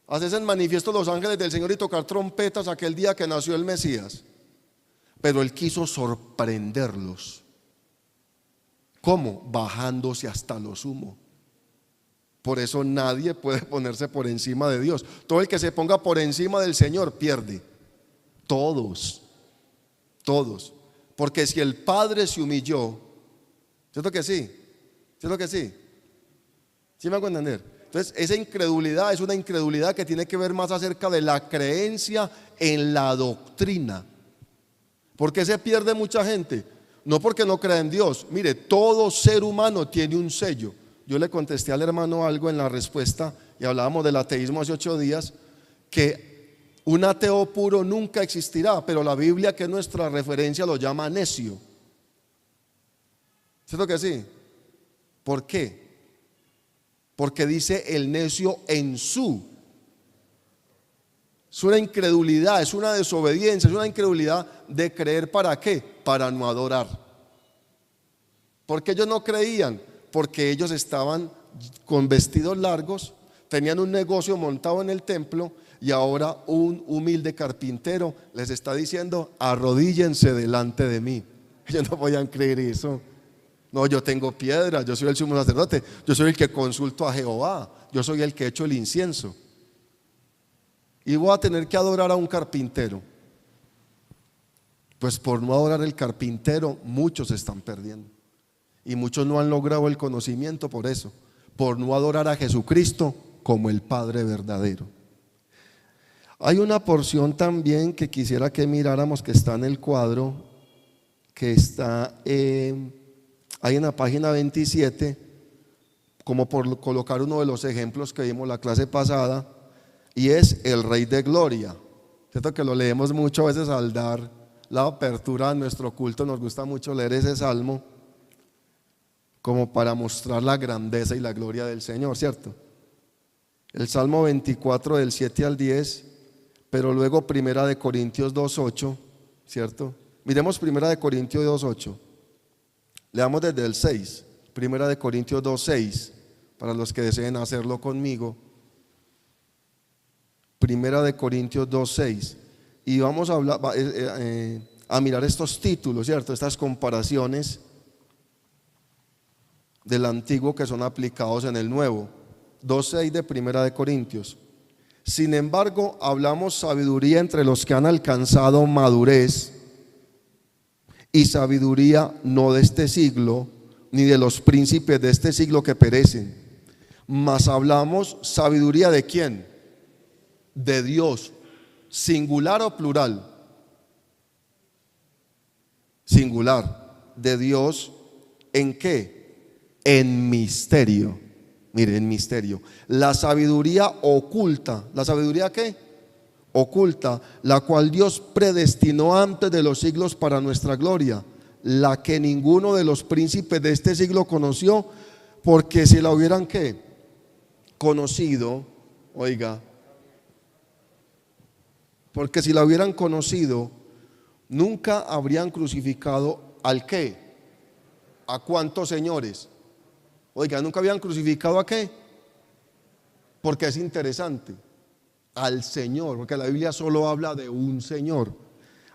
hacerse en manifiesto los ángeles del Señor y tocar trompetas aquel día que nació el Mesías. Pero Él quiso sorprenderlos. ¿Cómo? Bajándose hasta lo sumo. Por eso nadie puede ponerse por encima de Dios. Todo el que se ponga por encima del Señor pierde. Todos. Porque si el Padre se humilló, ¿cierto que sí? ¿Cierto que sí? ¿Sí me hago entender? Entonces, esa incredulidad es una incredulidad que tiene que ver más acerca de la creencia en la doctrina. ¿Por qué se pierde mucha gente? No porque no crea en Dios. Mire, todo ser humano tiene un sello. Yo le contesté al hermano algo en la respuesta y hablábamos del ateísmo hace 8 días, que un ateo puro nunca existirá, pero la Biblia, que es nuestra referencia, lo llama necio. ¿Cierto que sí? ¿Por qué? Porque dice el necio en su. Es una incredulidad, es una desobediencia, es una incredulidad de creer ¿para qué? Para no adorar. ¿Por qué ellos no creían? Porque ellos estaban con vestidos largos, tenían un negocio montado en el templo y ahora un humilde carpintero les está diciendo: arrodíllense delante de mí. Ellos no podían creer eso. No, yo tengo piedras, yo soy el sumo sacerdote, yo soy el que consulto a Jehová, yo soy el que echo el incienso. Y voy a tener que adorar a un carpintero. Pues por no adorar al carpintero, muchos se están perdiendo. Y muchos no han logrado el conocimiento por eso, por no adorar a Jesucristo como el Padre verdadero. Hay una porción también que quisiera que miráramos, que está en el cuadro, que está ahí en la página 27, como por colocar uno de los ejemplos que vimos la clase pasada, y es el Rey de Gloria. Cierto que lo leemos mucho a veces al dar la apertura a nuestro culto, nos gusta mucho leer ese salmo como para mostrar la grandeza y la gloria del Señor, ¿cierto? El Salmo 24 del 7 al 10, pero luego Primera de Corintios 2:8, ¿cierto? Miremos Primera de Corintios 2:8. Leamos desde el 6, Primera de Corintios 2:6, para los que deseen hacerlo conmigo. Primera de Corintios 2:6. Y vamos a hablar, a mirar estos títulos, ¿cierto? Estas comparaciones del antiguo que son aplicados en el nuevo. 2:6 de Primera de Corintios. Sin embargo, hablamos sabiduría entre los que han alcanzado madurez, y sabiduría no de este siglo, ni de los príncipes de este siglo que perecen, mas hablamos sabiduría ¿de quién? De Dios. ¿Singular o plural? Singular. De Dios. ¿En qué? En misterio. Mire, en misterio. La sabiduría oculta. ¿La sabiduría qué? Oculta, la cual Dios predestinó antes de los siglos para nuestra gloria, la que ninguno de los príncipes de este siglo conoció, porque si la hubieran ¿qué? Conocido, oiga, porque si la hubieran conocido, nunca habrían crucificado ¿al qué? ¿A cuántos señores? Oiga, nunca habían crucificado ¿a qué? Porque es interesante. Al Señor, porque la Biblia solo habla de un Señor,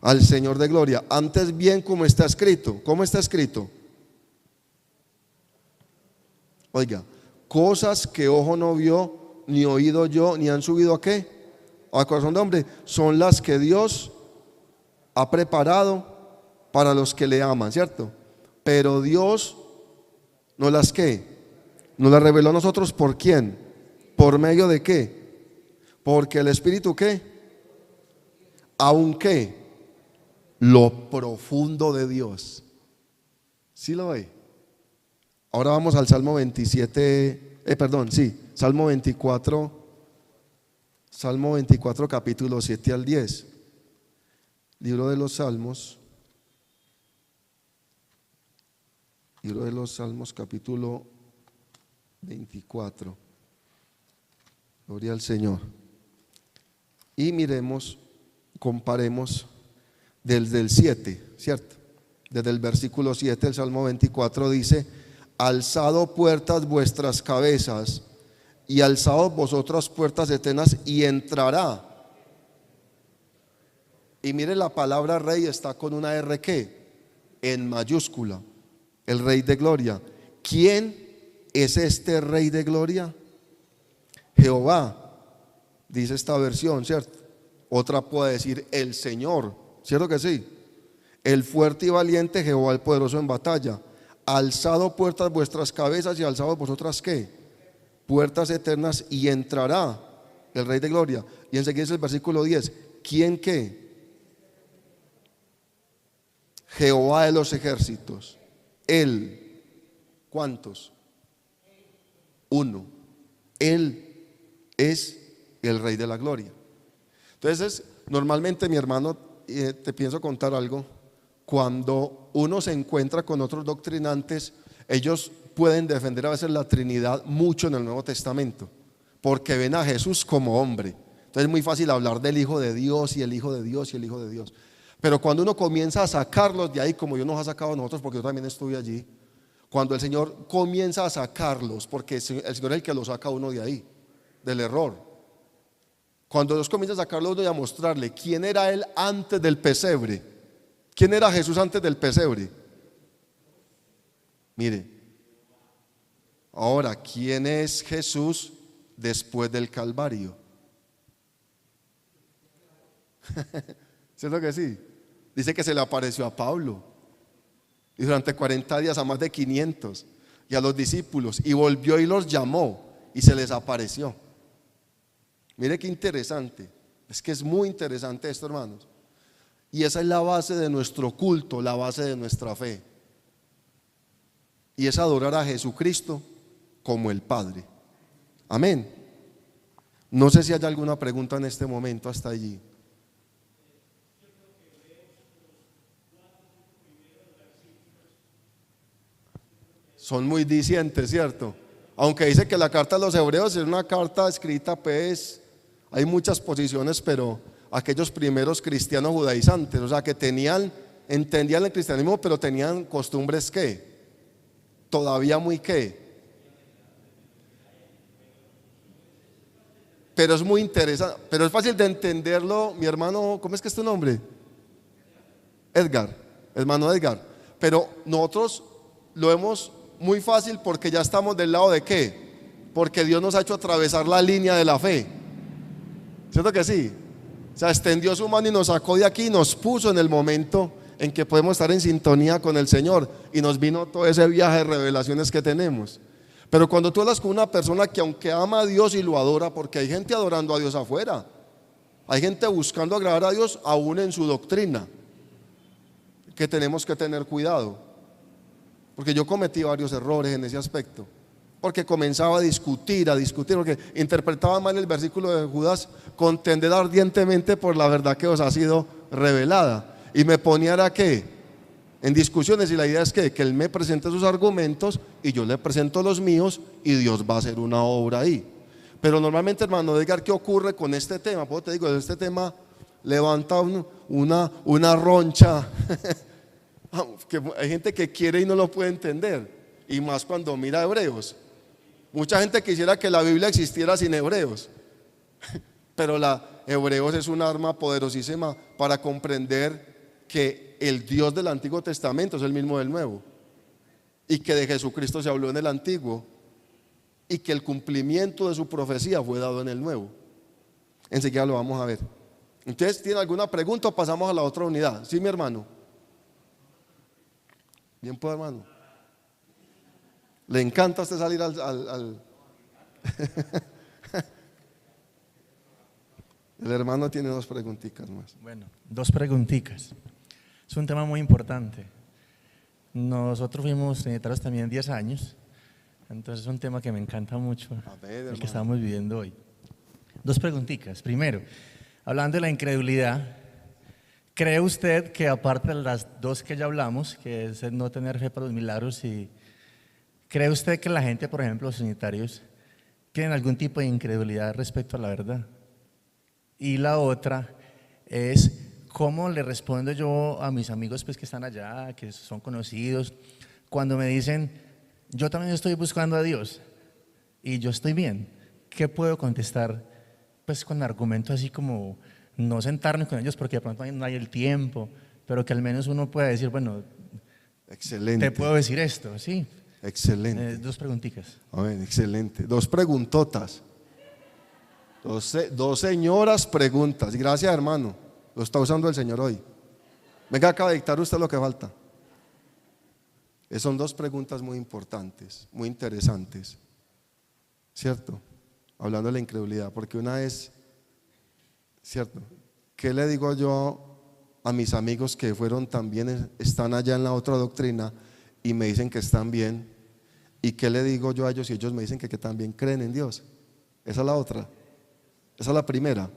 al Señor de gloria. Antes bien, como está escrito. ¿Cómo está escrito? Oiga, cosas que ojo no vio, ni oído yo, ni han subido ¿a qué? Al corazón de hombre, son las que Dios ha preparado para los que le aman, ¿cierto? Pero Dios no las ¿qué? Nos las reveló a nosotros. ¿Por quién? ¿Por medio de qué? Porque el Espíritu ¿qué? Aunque lo profundo de Dios. ¿Sí lo ve? Ahora vamos al Salmo 27, Salmo 24, Salmo 24 capítulo 7 al 10. Libro de los Salmos. Libro de los Salmos capítulo 24. Gloria al Señor. Y miremos, comparemos desde el 7, ¿cierto? Desde el versículo 7, el Salmo 24 dice: alzado puertas vuestras cabezas, y alzados vosotras puertas eternas, y entrará. Y mire, la palabra rey está con una R ¿qué? En mayúscula. El Rey de Gloria. ¿Quién es este Rey de Gloria? Jehová. Dice esta versión, ¿cierto? Otra puede decir el Señor, ¿cierto que sí? El fuerte y valiente, Jehová el poderoso en batalla. Alzado puertas vuestras cabezas, y alzados vosotras ¿qué? puertas eternas y entrará el Rey de Gloria. Y enseguida es el versículo 10. ¿Quién qué? Jehová de los ejércitos. Él. ¿Cuántos? Uno. Él es el Rey de la Gloria. Entonces, normalmente, mi hermano, te pienso contar algo. Cuando uno se encuentra con otros doctrinantes, ellos pueden defender a veces la Trinidad mucho en el Nuevo Testamento, porque ven a Jesús como hombre. Entonces es muy fácil hablar del Hijo de Dios y el Hijo de Dios y el Hijo de Dios. Pero cuando uno comienza a sacarlos de ahí, como Dios nos ha sacado a nosotros, porque yo también estuve allí, cuando el Señor comienza a sacarlos, porque el Señor es el que lo saca a uno de ahí, del error. Cuando Dios comienza a sacarlo a uno y a mostrarle quién era Él antes del pesebre, quién era Jesús antes del pesebre. Mire, ahora, ¿quién es Jesús después del Calvario? ¿Cierto que sí? Dice que se le apareció a Pablo y durante 40 días a más de 500 y a los discípulos, y volvió y los llamó y se les apareció. Mire qué interesante, es que es muy interesante esto, hermanos, y esa es la base de nuestro culto, la base de nuestra fe, y es adorar a Jesucristo como el Padre. Amén. No sé si hay alguna pregunta en este momento hasta allí. Son muy dicientes, ¿cierto? Aunque dice que la carta a los hebreos es una carta escrita, pues hay muchas posiciones, pero aquellos primeros cristianos judaizantes, o sea, que entendían el cristianismo, pero tenían costumbres que todavía muy que. Pero es muy interesante, pero es fácil de entenderlo, mi hermano, ¿cómo es que es tu nombre? Edgar, hermano Edgar. Pero nosotros lo vemos muy fácil porque ya estamos del lado de qué, porque Dios nos ha hecho atravesar la línea de la fe, ¿cierto que sí? O sea, extendió su mano y nos sacó de aquí y nos puso en el momento en que podemos estar en sintonía con el Señor, y nos vino todo ese viaje de revelaciones que tenemos. Pero cuando tú hablas con una persona que aunque ama a Dios y lo adora, porque hay gente adorando a Dios afuera, hay gente buscando agradar a Dios aún en su doctrina, que tenemos que tener cuidado, porque yo cometí varios errores en ese aspecto, porque comenzaba a discutir, porque interpretaba mal el versículo de Judas: contended ardientemente por la verdad que os ha sido revelada, y me ponía a qué, en discusiones, y la idea es que Él me presente sus argumentos y yo le presento los míos, y Dios va a hacer una obra ahí. Pero normalmente, hermano Edgar, ¿qué ocurre con este tema? Pues te digo, este tema levanta una roncha que hay gente que quiere y no lo puede entender, y más cuando mira Hebreos. Mucha gente quisiera que la Biblia existiera sin Hebreos, pero Hebreos es un arma poderosísima para comprender que el Dios del Antiguo Testamento es el mismo del Nuevo, y que de Jesucristo se habló en el Antiguo, y que el cumplimiento de su profecía fue dado en el Nuevo. Enseguida lo vamos a ver. Entonces, ¿tiene alguna pregunta o pasamos a la otra unidad? ¿Sí, mi hermano? Bien, pues, hermano. ¿Le encanta a usted salir al... El hermano tiene dos preguntitas más. Bueno, dos preguntitas. Es un tema muy importante. Nosotros fuimos trinitarios también 10 años, entonces es un tema que me encanta mucho, el que estamos viviendo hoy. Dos preguntitas. Primero, hablando de la incredulidad, ¿cree usted que aparte de las dos que ya hablamos, que es el no tener fe para los milagros, y cree usted que la gente, por ejemplo, los trinitarios, tienen algún tipo de incredulidad respecto a la verdad? Y la otra es, ¿cómo le respondo yo a mis amigos pues, que están allá, que son conocidos, cuando me dicen, yo también estoy buscando a Dios y yo estoy bien? ¿Qué puedo contestar? Pues con argumentos así como no sentarnos con ellos porque de pronto no hay el tiempo, pero que al menos uno pueda decir, bueno, excelente, te puedo decir esto, ¿sí? Excelente. Dos preguntitas. A ver, excelente. Dos preguntotas. Dos señoras preguntas. Gracias, hermano. Lo está usando el Señor hoy. Venga, acaba de dictar usted lo que falta. Son dos preguntas muy importantes, muy interesantes. ¿cierto? Hablando de la incredulidad, porque una es, ¿cierto? ¿Qué le digo yo a mis amigos que fueron también, están allá en la otra doctrina y me dicen que están bien? ¿Y qué le digo yo a ellos si ellos me dicen que también creen en Dios? Esa es la otra. Esa es la primera.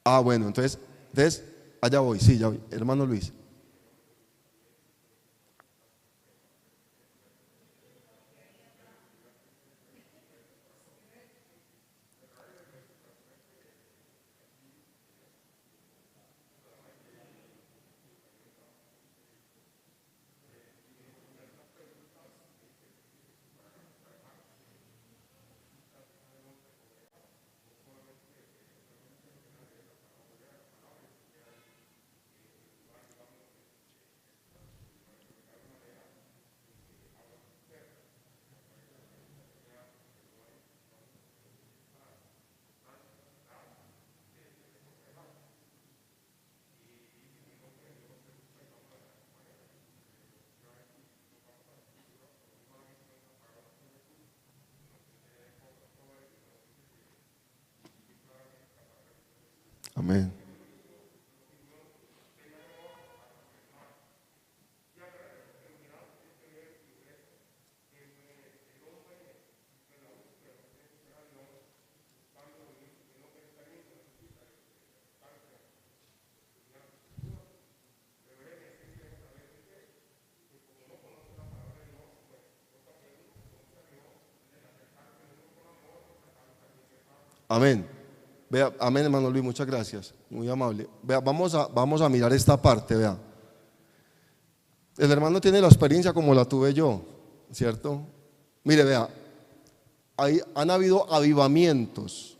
Ah, bueno, entonces allá voy, sí, ya voy, hermano Luis. Amén. Amén. Vea, amén, hermano Luis, muchas gracias, muy amable. Vea, vamos a mirar esta parte, vea. El hermano tiene la experiencia como la tuve yo, ¿cierto? Mire, vea, han habido avivamientos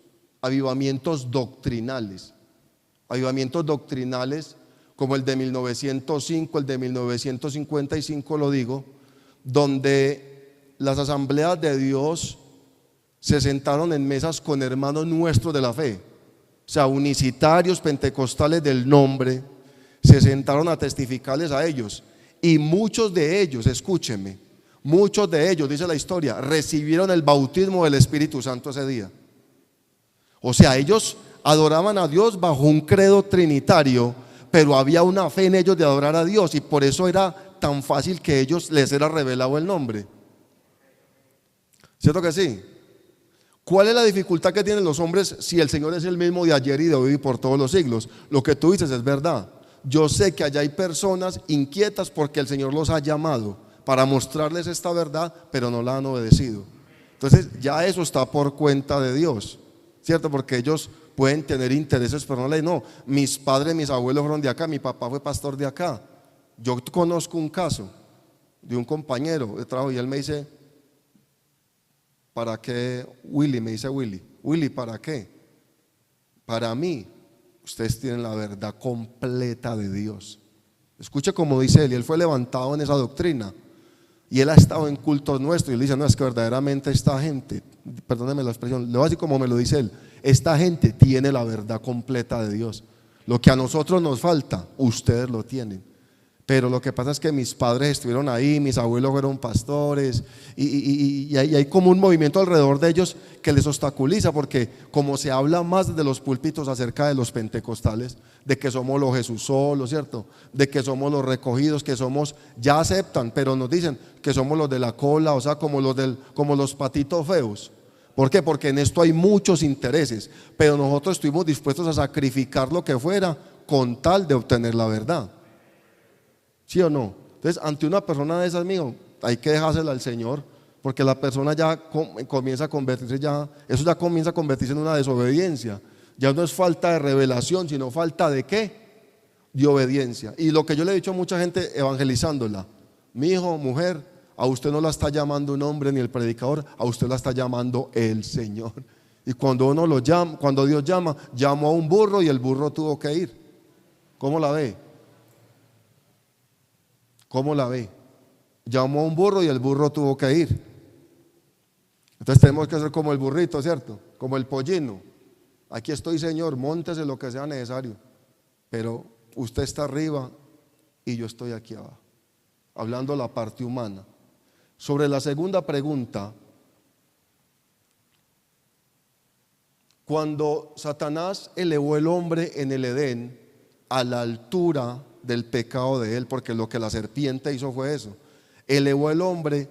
doctrinales como el de 1905, el de 1955, lo digo, donde las asambleas de Dios se sentaron en mesas con hermanos nuestros de la fe, o sea, unicitarios, pentecostales del nombre, se sentaron a testificarles a ellos, y muchos de ellos, escúcheme, muchos de ellos, dice la historia, recibieron el bautismo del Espíritu Santo ese día. O sea, ellos adoraban a Dios bajo un credo trinitario, pero había una fe en ellos de adorar a Dios, y por eso era tan fácil que ellos les era revelado el nombre. ¿Cierto que sí? ¿Cuál es la dificultad que tienen los hombres si el Señor es el mismo de ayer y de hoy y por todos los siglos? Lo que tú dices es verdad. Yo sé que allá hay personas inquietas porque el Señor los ha llamado para mostrarles esta verdad, pero no la han obedecido. Entonces ya eso está por cuenta de Dios, ¿cierto? Porque ellos pueden tener intereses, pero no le no, mis padres, mis abuelos fueron de acá, mi papá fue pastor de acá. Yo conozco un caso de un compañero de trabajo y él me dice, ¿para qué, Willy? Me dice Willy, ¿para qué? Para mí, ustedes tienen la verdad completa de Dios. Escuche como dice él, y él fue levantado en esa doctrina, y él ha estado en cultos nuestros, y él dice, no, es que verdaderamente esta gente, perdóneme la expresión, le voy a decir como me lo dice él, esta gente tiene la verdad completa de Dios. Lo que a nosotros nos falta, ustedes lo tienen. Pero lo que pasa es que mis padres estuvieron ahí, mis abuelos fueron pastores y hay como un movimiento alrededor de ellos que les obstaculiza, porque como se habla más desde los púlpitos acerca de los pentecostales, de que somos los Jesús solos, ¿cierto? De que somos los recogidos, que somos, ya aceptan, pero nos dicen que somos los de la cola, o sea, como los patitos feos. ¿Por qué? Porque en esto hay muchos intereses, pero nosotros estuvimos dispuestos a sacrificar lo que fuera con tal de obtener la verdad. ¿Sí o no? Entonces, ante una persona de esas, amigo, hay que dejársela al Señor, porque la persona ya comienza a convertirse, eso ya comienza a convertirse en una desobediencia. Ya no es falta de revelación, sino falta de ¿qué? De obediencia. Y lo que yo le he dicho a mucha gente evangelizándola, mi hijo, mujer, a usted no la está llamando un hombre ni el predicador, a usted la está llamando el Señor. Y cuando uno lo llama, cuando Dios llama, llamó a un burro y el burro tuvo que ir. ¿Cómo la ve? ¿Cómo la ve? Llamó a un burro y el burro tuvo que ir. Entonces tenemos que hacer como el burrito, ¿cierto? Como el pollino. Aquí estoy, Señor, móntese lo que sea necesario, pero usted está arriba y yo estoy aquí abajo, hablando la parte humana. Sobre la segunda pregunta, cuando Satanás elevó el hombre en el Edén a la altura del pecado de él, porque lo que la serpiente hizo fue eso, elevó el hombre,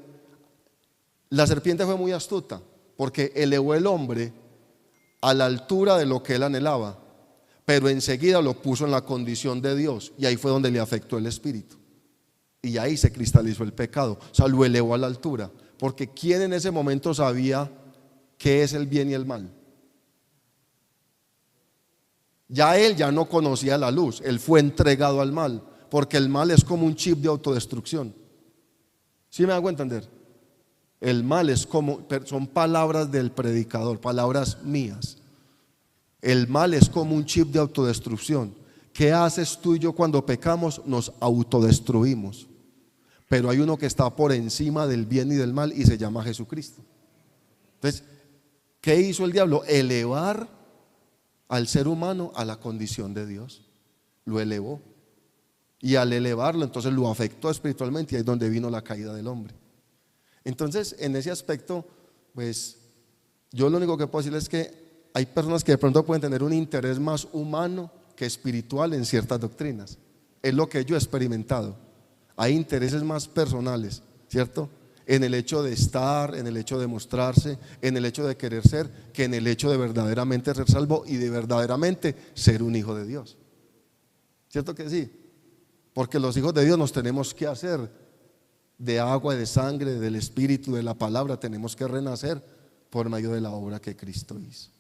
la serpiente fue muy astuta, porque elevó el hombre a la altura de lo que él anhelaba, pero enseguida lo puso en la condición de Dios, y ahí fue donde le afectó el espíritu, y ahí se cristalizó el pecado, o sea, lo elevó a la altura, porque ¿quién en ese momento sabía qué es el bien y el mal? Ya él ya no conocía la luz, él fue entregado al mal, porque el mal es como un chip de autodestrucción. ¿Sí me hago entender? El mal es como, son palabras del predicador, palabras mías. El mal es como un chip de autodestrucción. ¿Qué haces tú y yo cuando pecamos? Nos autodestruimos. Pero hay uno que está por encima del bien y del mal y se llama Jesucristo. Entonces, ¿qué hizo el diablo? Elevar al ser humano a la condición de Dios. Lo elevó. Y al elevarlo, entonces lo afectó espiritualmente, y ahí es donde vino la caída del hombre. Entonces, en ese aspecto, pues yo lo único que puedo decirles es que hay personas que de pronto pueden tener un interés más humano que espiritual en ciertas doctrinas. Es lo que yo he experimentado. Hay intereses más personales, ¿cierto? En el hecho de estar, en el hecho de mostrarse, en el hecho de querer ser, que en el hecho de verdaderamente ser salvo y de verdaderamente ser un hijo de Dios. ¿Cierto que sí? Porque los hijos de Dios nos tenemos que hacer de agua, de sangre, del espíritu, de la palabra, tenemos que renacer por medio de la obra que Cristo hizo.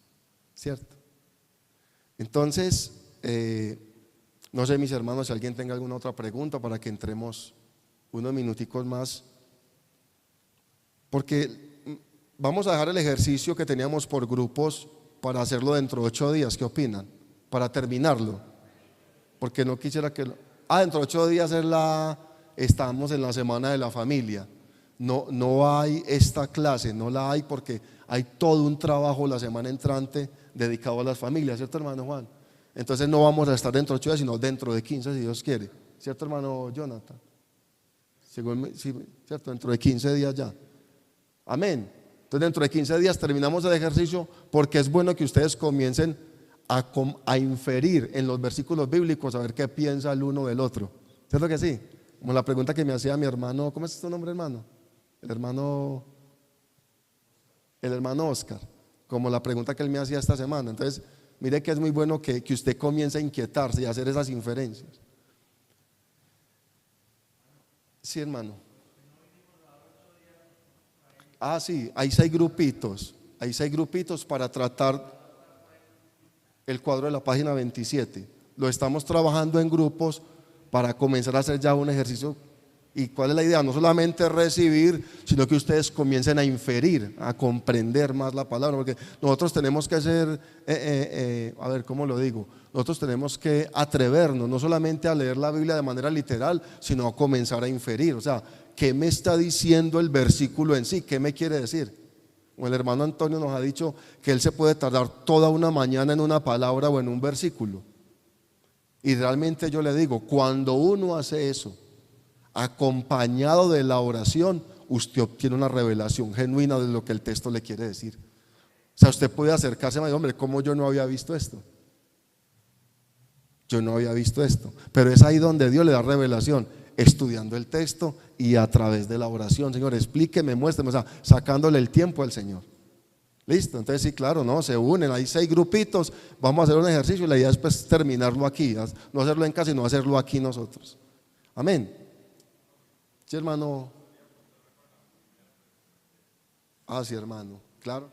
¿Cierto? Entonces, no sé, mis hermanos, si alguien tenga alguna otra pregunta para que entremos unos minuticos más, porque vamos a dejar el ejercicio que teníamos por grupos para hacerlo dentro de 8 días. ¿Qué opinan? Para terminarlo, porque no quisiera que dentro de 8 días estamos en la semana de la familia. No hay esta clase, no la hay, porque hay todo un trabajo la semana entrante dedicado a las familias, ¿cierto, hermano Juan? Entonces no vamos a estar dentro de 8 días, sino dentro de 15, si Dios quiere, ¿cierto, hermano Jonathan? ¿Cierto? Dentro de 15 días ya. Amén. Entonces dentro de 15 días terminamos el ejercicio, porque es bueno que ustedes comiencen a inferir en los versículos bíblicos, a ver qué piensa el uno del otro. ¿Cierto que sí? Como la pregunta que me hacía mi hermano, ¿cómo es tu nombre, hermano? El hermano Oscar, como la pregunta que él me hacía esta semana. Entonces, mire que es muy bueno que usted comience a inquietarse y a hacer esas inferencias. Sí, hermano. Sí, hay 6 grupitos. Hay 6 grupitos para tratar el cuadro de la página 27. Lo estamos trabajando en grupos para comenzar a hacer ya un ejercicio. ¿Y cuál es la idea? No solamente recibir, sino que ustedes comiencen a inferir, a comprender más la palabra, porque nosotros tenemos que hacer, a ver, ¿cómo lo digo? Nosotros tenemos que atrevernos, no solamente a leer la Biblia de manera literal, sino a comenzar a inferir. O sea, ¿qué me está diciendo el versículo en sí? ¿Qué me quiere decir? O el hermano Antonio nos ha dicho que él se puede tardar toda una mañana en una palabra o en un versículo. Y realmente yo le digo, cuando uno hace eso, acompañado de la oración, usted obtiene una revelación genuina de lo que el texto le quiere decir. O sea, usted puede acercarse y decir, hombre, ¿cómo yo no había visto esto? Yo no había visto esto. Pero es ahí donde Dios le da revelación, estudiando el texto y a través de la oración. Señor, explíqueme, muéstrame, o sea, sacándole el tiempo al Señor. Listo, entonces sí, claro, no, se unen, hay 6 grupitos, vamos a hacer un ejercicio y la idea es pues terminarlo aquí, no hacerlo en casa, sino hacerlo aquí nosotros. Amén. Sí, hermano. Sí, hermano, claro.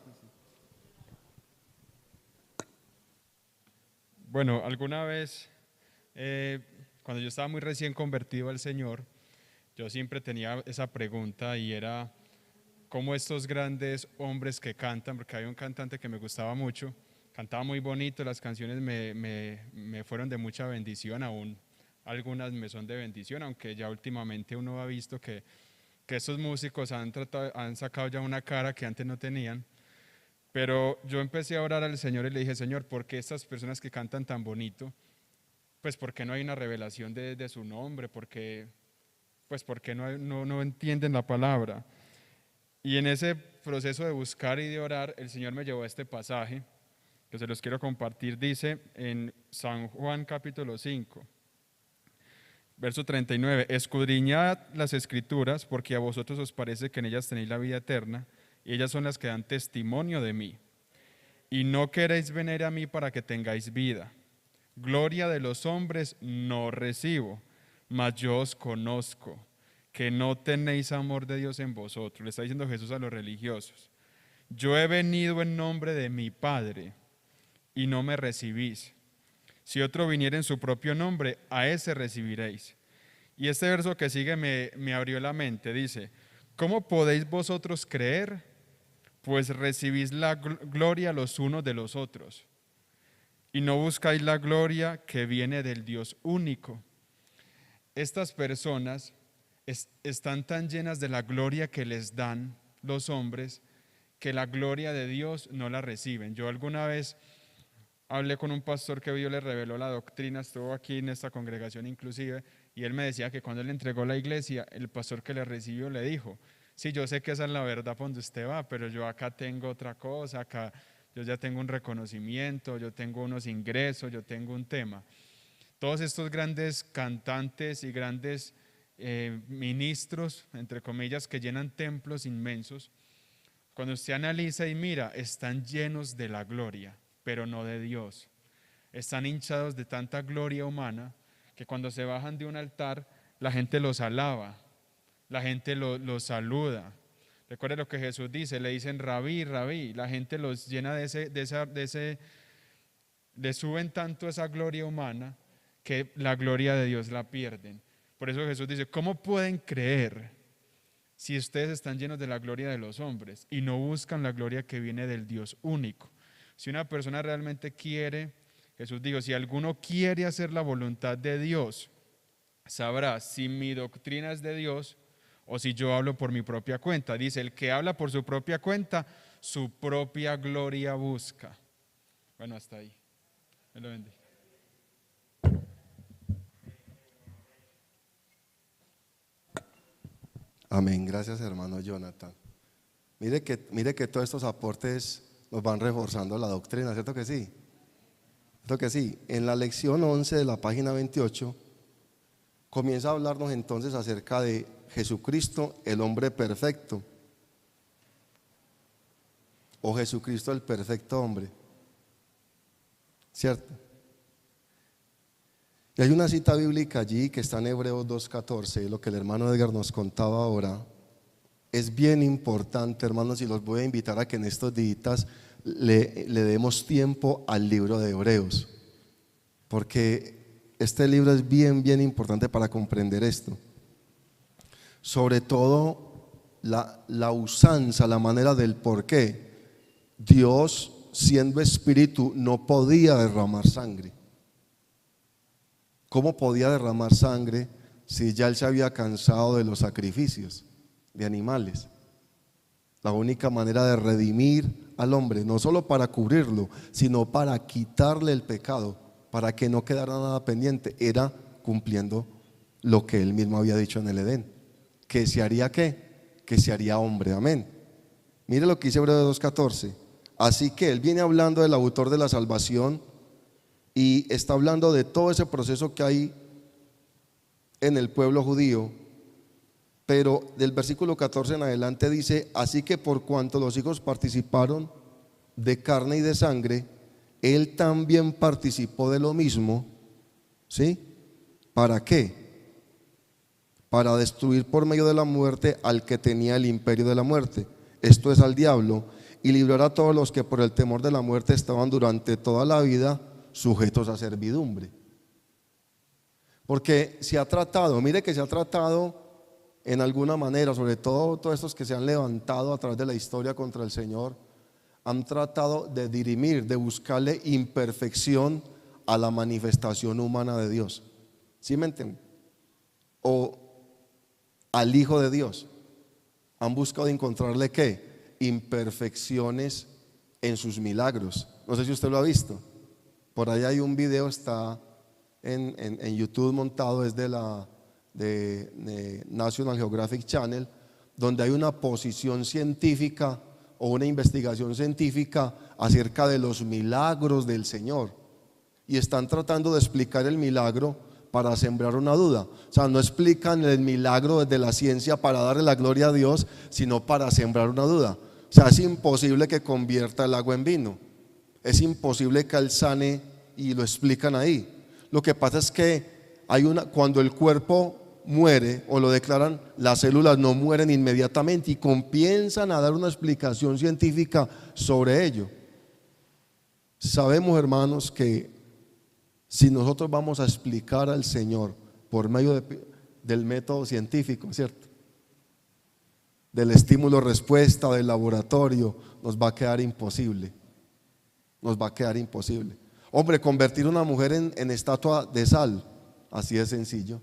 Bueno, alguna vez, cuando yo estaba muy recién convertido al Señor, yo siempre tenía esa pregunta, y era cómo estos grandes hombres que cantan, porque había un cantante que me gustaba mucho, cantaba muy bonito, las canciones me fueron de mucha bendición, aún algunas me son de bendición, aunque ya últimamente uno ha visto que estos músicos han sacado ya una cara que antes no tenían. Pero yo empecé a orar al Señor y le dije, Señor, ¿por qué estas personas que cantan tan bonito? Pues ¿por qué no hay una revelación de su nombre? ¿Por qué no entienden la palabra? Y en ese proceso de buscar y de orar, el Señor me llevó a este pasaje, que se los quiero compartir. Dice en San Juan capítulo 5, verso 39, escudriñad las Escrituras, porque a vosotros os parece que en ellas tenéis la vida eterna, y ellas son las que dan testimonio de mí. Y no queréis venir a mí para que tengáis vida. Gloria de los hombres no recibo, mas yo os conozco, que no tenéis amor de Dios en vosotros. Le está diciendo Jesús a los religiosos. Yo he venido en nombre de mi Padre y no me recibís. Si otro viniera en su propio nombre, a ese recibiréis. Y este verso que sigue me abrió la mente. Dice, ¿cómo podéis vosotros creer? Pues recibís la gloria los unos de los otros. Y no buscáis la gloria que viene del Dios único. Estas personas están tan llenas de la gloria que les dan los hombres, que la gloria de Dios no la reciben. Yo alguna vez hablé con un pastor que Dios le reveló la doctrina, estuvo aquí en esta congregación inclusive, y él me decía que cuando él le entregó la iglesia, el pastor que le recibió le dijo, sí, yo sé que esa es la verdad por donde usted va, pero yo acá tengo otra cosa, acá yo ya tengo un reconocimiento, yo tengo unos ingresos, yo tengo un tema. Todos estos grandes cantantes y grandes ministros, entre comillas, que llenan templos inmensos, cuando usted analiza y mira, están llenos de la gloria, pero no de Dios. Están hinchados de tanta gloria humana que cuando se bajan de un altar, la gente los alaba, la gente los saluda. Recuerde lo que Jesús dice, le dicen rabí, rabí, la gente los llena le suben tanto esa gloria humana que la gloria de Dios la pierden. Por eso Jesús dice, ¿cómo pueden creer si ustedes están llenos de la gloria de los hombres y no buscan la gloria que viene del Dios único? Si una persona realmente quiere, Jesús dijo, si alguno quiere hacer la voluntad de Dios, sabrá si mi doctrina es de Dios o si yo hablo por mi propia cuenta. Dice, el que habla por su propia cuenta, su propia gloria busca. Bueno, hasta ahí. Me lo bendiga. Amén, gracias hermano Jonathan. Mire que todos estos aportes nos van reforzando la doctrina, ¿cierto que sí? ¿Cierto que sí? En la lección 11 de la página 28 comienza a hablarnos entonces acerca de Jesucristo, el hombre perfecto, o Jesucristo el perfecto hombre, ¿cierto? Y hay una cita bíblica allí que está en Hebreos 2:14, lo que el hermano Edgar nos contaba ahora. Es bien importante, hermanos, y los voy a invitar a que en estos días le demos tiempo al libro de Hebreos, porque este libro es bien importante para comprender esto. Sobre todo la usanza, la manera del por qué Dios, siendo espíritu, no podía derramar sangre. ¿Cómo podía derramar sangre si ya él se había cansado de los sacrificios de animales? La única manera de redimir al hombre, no solo para cubrirlo, sino para quitarle el pecado, para que no quedara nada pendiente, era cumpliendo lo que él mismo había dicho en el Edén, que se haría ¿qué? Que se haría hombre, amén. Mire lo que dice Hebreos 2:14. Así que él viene hablando del autor de la salvación y está hablando de todo ese proceso que hay en el pueblo judío, pero del versículo 14 en adelante dice, así que por cuanto los hijos participaron de carne y de sangre, él también participó de lo mismo, ¿sí? ¿Para qué? Para destruir por medio de la muerte al que tenía el imperio de la muerte, esto es al diablo, y librar a todos los que por el temor de la muerte estaban durante toda la vida sujetos a servidumbre. Porque se ha tratado, mire que se ha tratado en alguna manera, sobre todo todos estos que se han levantado a través de la historia contra el Señor, han tratado de dirimir, de buscarle imperfección a la manifestación humana de Dios. ¿Sí me entienden? O al Hijo de Dios. Han buscado encontrarle ¿qué? Imperfecciones en sus milagros. No sé si usted lo ha visto. Por ahí hay un video, está en YouTube montado, es de National Geographic Channel, donde hay una posición científica o una investigación científica acerca de los milagros del Señor, y están tratando de explicar el milagro para sembrar una duda. O sea, no explican el milagro desde la ciencia para darle la gloria a Dios, sino para sembrar una duda. O sea, es imposible que convierta el agua en vino, es imposible que él sane, y lo explican ahí. Lo que pasa es que cuando el cuerpo muere o lo declaran, las células no mueren inmediatamente y comienzan a dar una explicación científica sobre ello. Sabemos, hermanos, que si nosotros vamos a explicar al Señor por medio del método científico, ¿cierto?, del estímulo-respuesta, del laboratorio, nos va a quedar imposible. Nos va a quedar imposible. Hombre, convertir una mujer en estatua de sal, así de sencillo.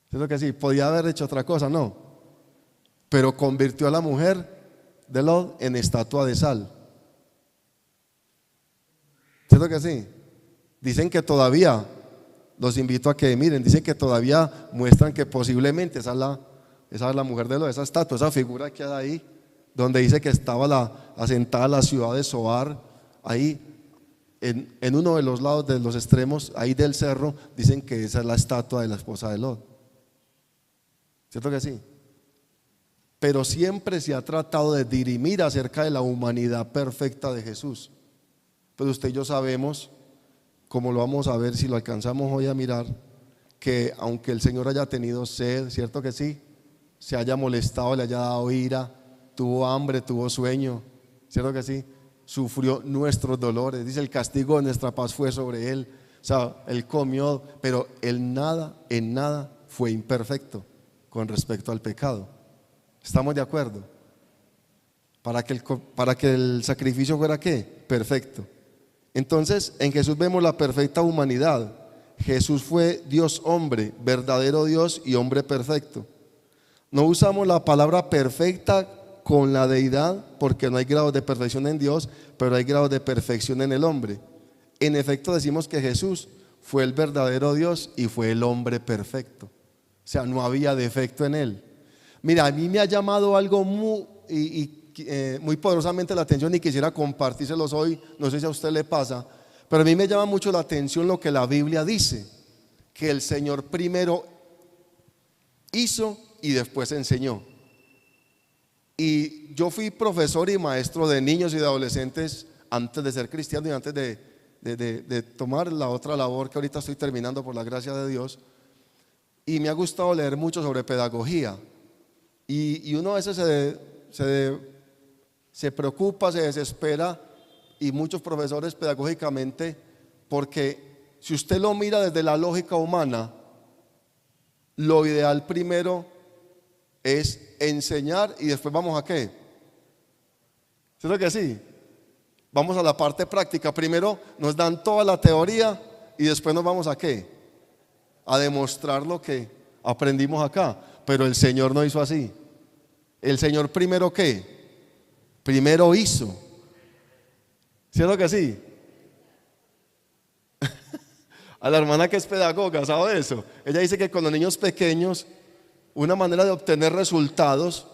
¿Cierto que sí? Podía haber hecho otra cosa, no. Pero convirtió a la mujer de Lot en estatua de sal. ¿Cierto que sí? Dicen que todavía, los invito a que miren, dicen que todavía muestran que posiblemente esa es la mujer de Lot, esa estatua, esa figura que hay ahí, donde dice que estaba asentada la ciudad de Zoar, ahí en uno de los lados de los extremos, ahí del cerro, dicen que esa es la estatua de la esposa de Lot. ¿Cierto que sí? Pero siempre se ha tratado de dirimir acerca de la humanidad perfecta de Jesús. Pero usted y yo sabemos, como lo vamos a ver si lo alcanzamos hoy a mirar, que aunque el Señor haya tenido sed, ¿cierto que sí?, se haya molestado, le haya dado ira, tuvo hambre, tuvo sueño, ¿cierto que sí?, sufrió nuestros dolores, dice, el castigo de nuestra paz fue sobre él. O sea, él comió, pero él en nada fue imperfecto con respecto al pecado. ¿Estamos de acuerdo? Para que el sacrificio fuera ¿qué? Perfecto. Entonces, en Jesús vemos la perfecta humanidad. Jesús fue Dios hombre, verdadero Dios y hombre perfecto. No usamos la palabra perfecta con la deidad porque no hay grados de perfección en Dios, pero hay grados de perfección en el hombre. En efecto, decimos que Jesús fue el verdadero Dios y fue el hombre perfecto. O sea, no había defecto en él. Mira, a mí me ha llamado algo muy poderosamente la atención y quisiera compartírselos hoy. No sé si a usted le pasa, pero a mí me llama mucho la atención lo que la Biblia dice, que el Señor primero hizo y después enseñó. Y yo fui profesor y maestro de niños y de adolescentes antes de ser cristiano y antes de tomar la otra labor que ahorita estoy terminando por la gracia de Dios. Y me ha gustado leer mucho sobre pedagogía. Y uno a veces se preocupa, se desespera, y muchos profesores pedagógicamente, porque si usted lo mira desde la lógica humana, lo ideal primero es enseñar y después vamos a ¿qué? ¿Cierto que sí? Vamos a la parte práctica. Primero nos dan toda la teoría y después nos vamos a ¿qué? A demostrar lo que aprendimos acá. Pero el Señor no hizo así. El Señor primero ¿qué? Primero hizo. ¿Cierto que sí? A la hermana que es pedagoga, ¿sabe eso? Ella dice que con los niños pequeños, una manera de obtener resultados,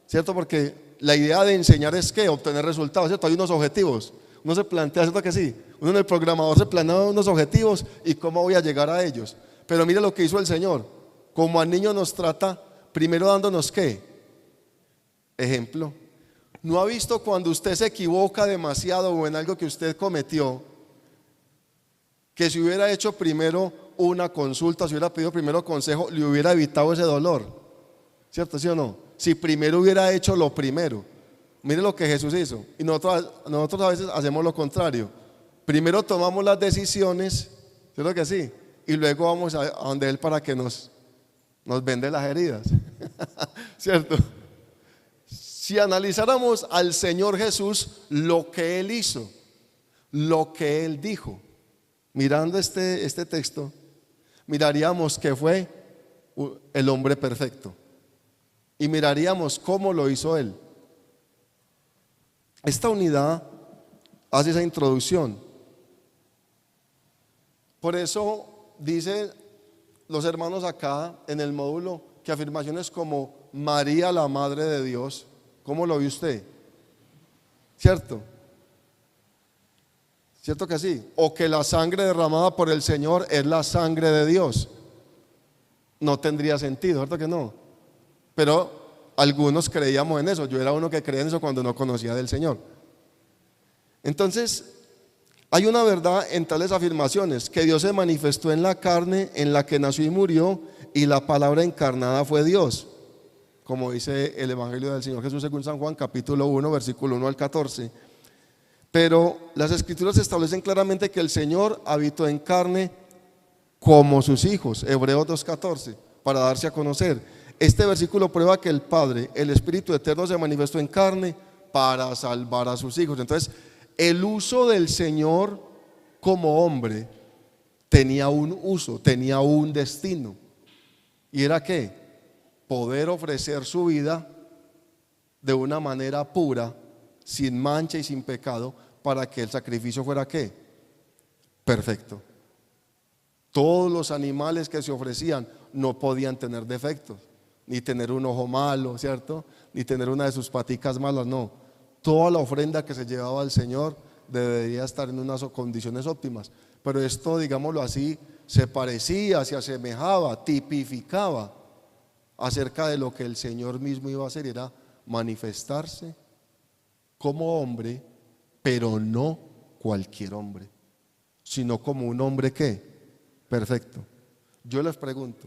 ¿cierto? Porque la idea de enseñar es que obtener resultados, ¿cierto? Hay unos objetivos. Uno se plantea, ¿cierto que sí? Uno en el programador se plantea unos objetivos y cómo voy a llegar a ellos. Pero mire lo que hizo el Señor. Como al niño nos trata, primero dándonos ¿qué? Ejemplo. ¿No ha visto cuando usted se equivoca demasiado o en algo que usted cometió, que si hubiera hecho primero una consulta, si hubiera pedido primero consejo, le hubiera evitado ese dolor? ¿Cierto? ¿Sí o no? Si primero hubiera hecho lo primero. Mire lo que Jesús hizo. Y nosotros a veces hacemos lo contrario. Primero tomamos las decisiones, ¿cierto que sí? Y luego vamos a donde Él para que nos vende las heridas. ¿Cierto? Si analizáramos al Señor Jesús, lo que Él hizo, lo que Él dijo, mirando este texto, miraríamos que fue el hombre perfecto y miraríamos cómo lo hizo Él. Esta unidad hace esa introducción. Por eso dice los hermanos acá en el módulo que afirmaciones como María la Madre de Dios, ¿cómo lo ve usted? ¿Cierto? ¿Cierto que sí? O que la sangre derramada por el Señor es la sangre de Dios. No tendría sentido, ¿cierto que no? Pero algunos creíamos en eso. Yo era uno que creía en eso cuando no conocía del Señor. Entonces, hay una verdad en tales afirmaciones, que Dios se manifestó en la carne en la que nació y murió, y la palabra encarnada fue Dios, como dice el Evangelio del Señor Jesús según San Juan, capítulo 1, versículo 1 al 14. Pero las Escrituras establecen claramente que el Señor habitó en carne como sus hijos, Hebreos 2:14, para darse a conocer. Este versículo prueba que el Padre, el Espíritu Eterno, se manifestó en carne para salvar a sus hijos. Entonces, el uso del Señor como hombre tenía un uso, tenía un destino. ¿Y era qué? Poder ofrecer su vida de una manera pura, sin mancha y sin pecado, para que el sacrificio fuera ¿qué? Perfecto. Todos los animales que se ofrecían no podían tener defectos, ni tener un ojo malo, ¿cierto? Ni tener una de sus paticas malas, no. Toda la ofrenda que se llevaba al Señor debería estar en unas condiciones óptimas. Pero esto, digámoslo así, se parecía, se asemejaba, tipificaba acerca de lo que el Señor mismo iba a hacer, era manifestarse como hombre, pero no cualquier hombre, sino como un hombre ¿qué? Perfecto. Yo les pregunto,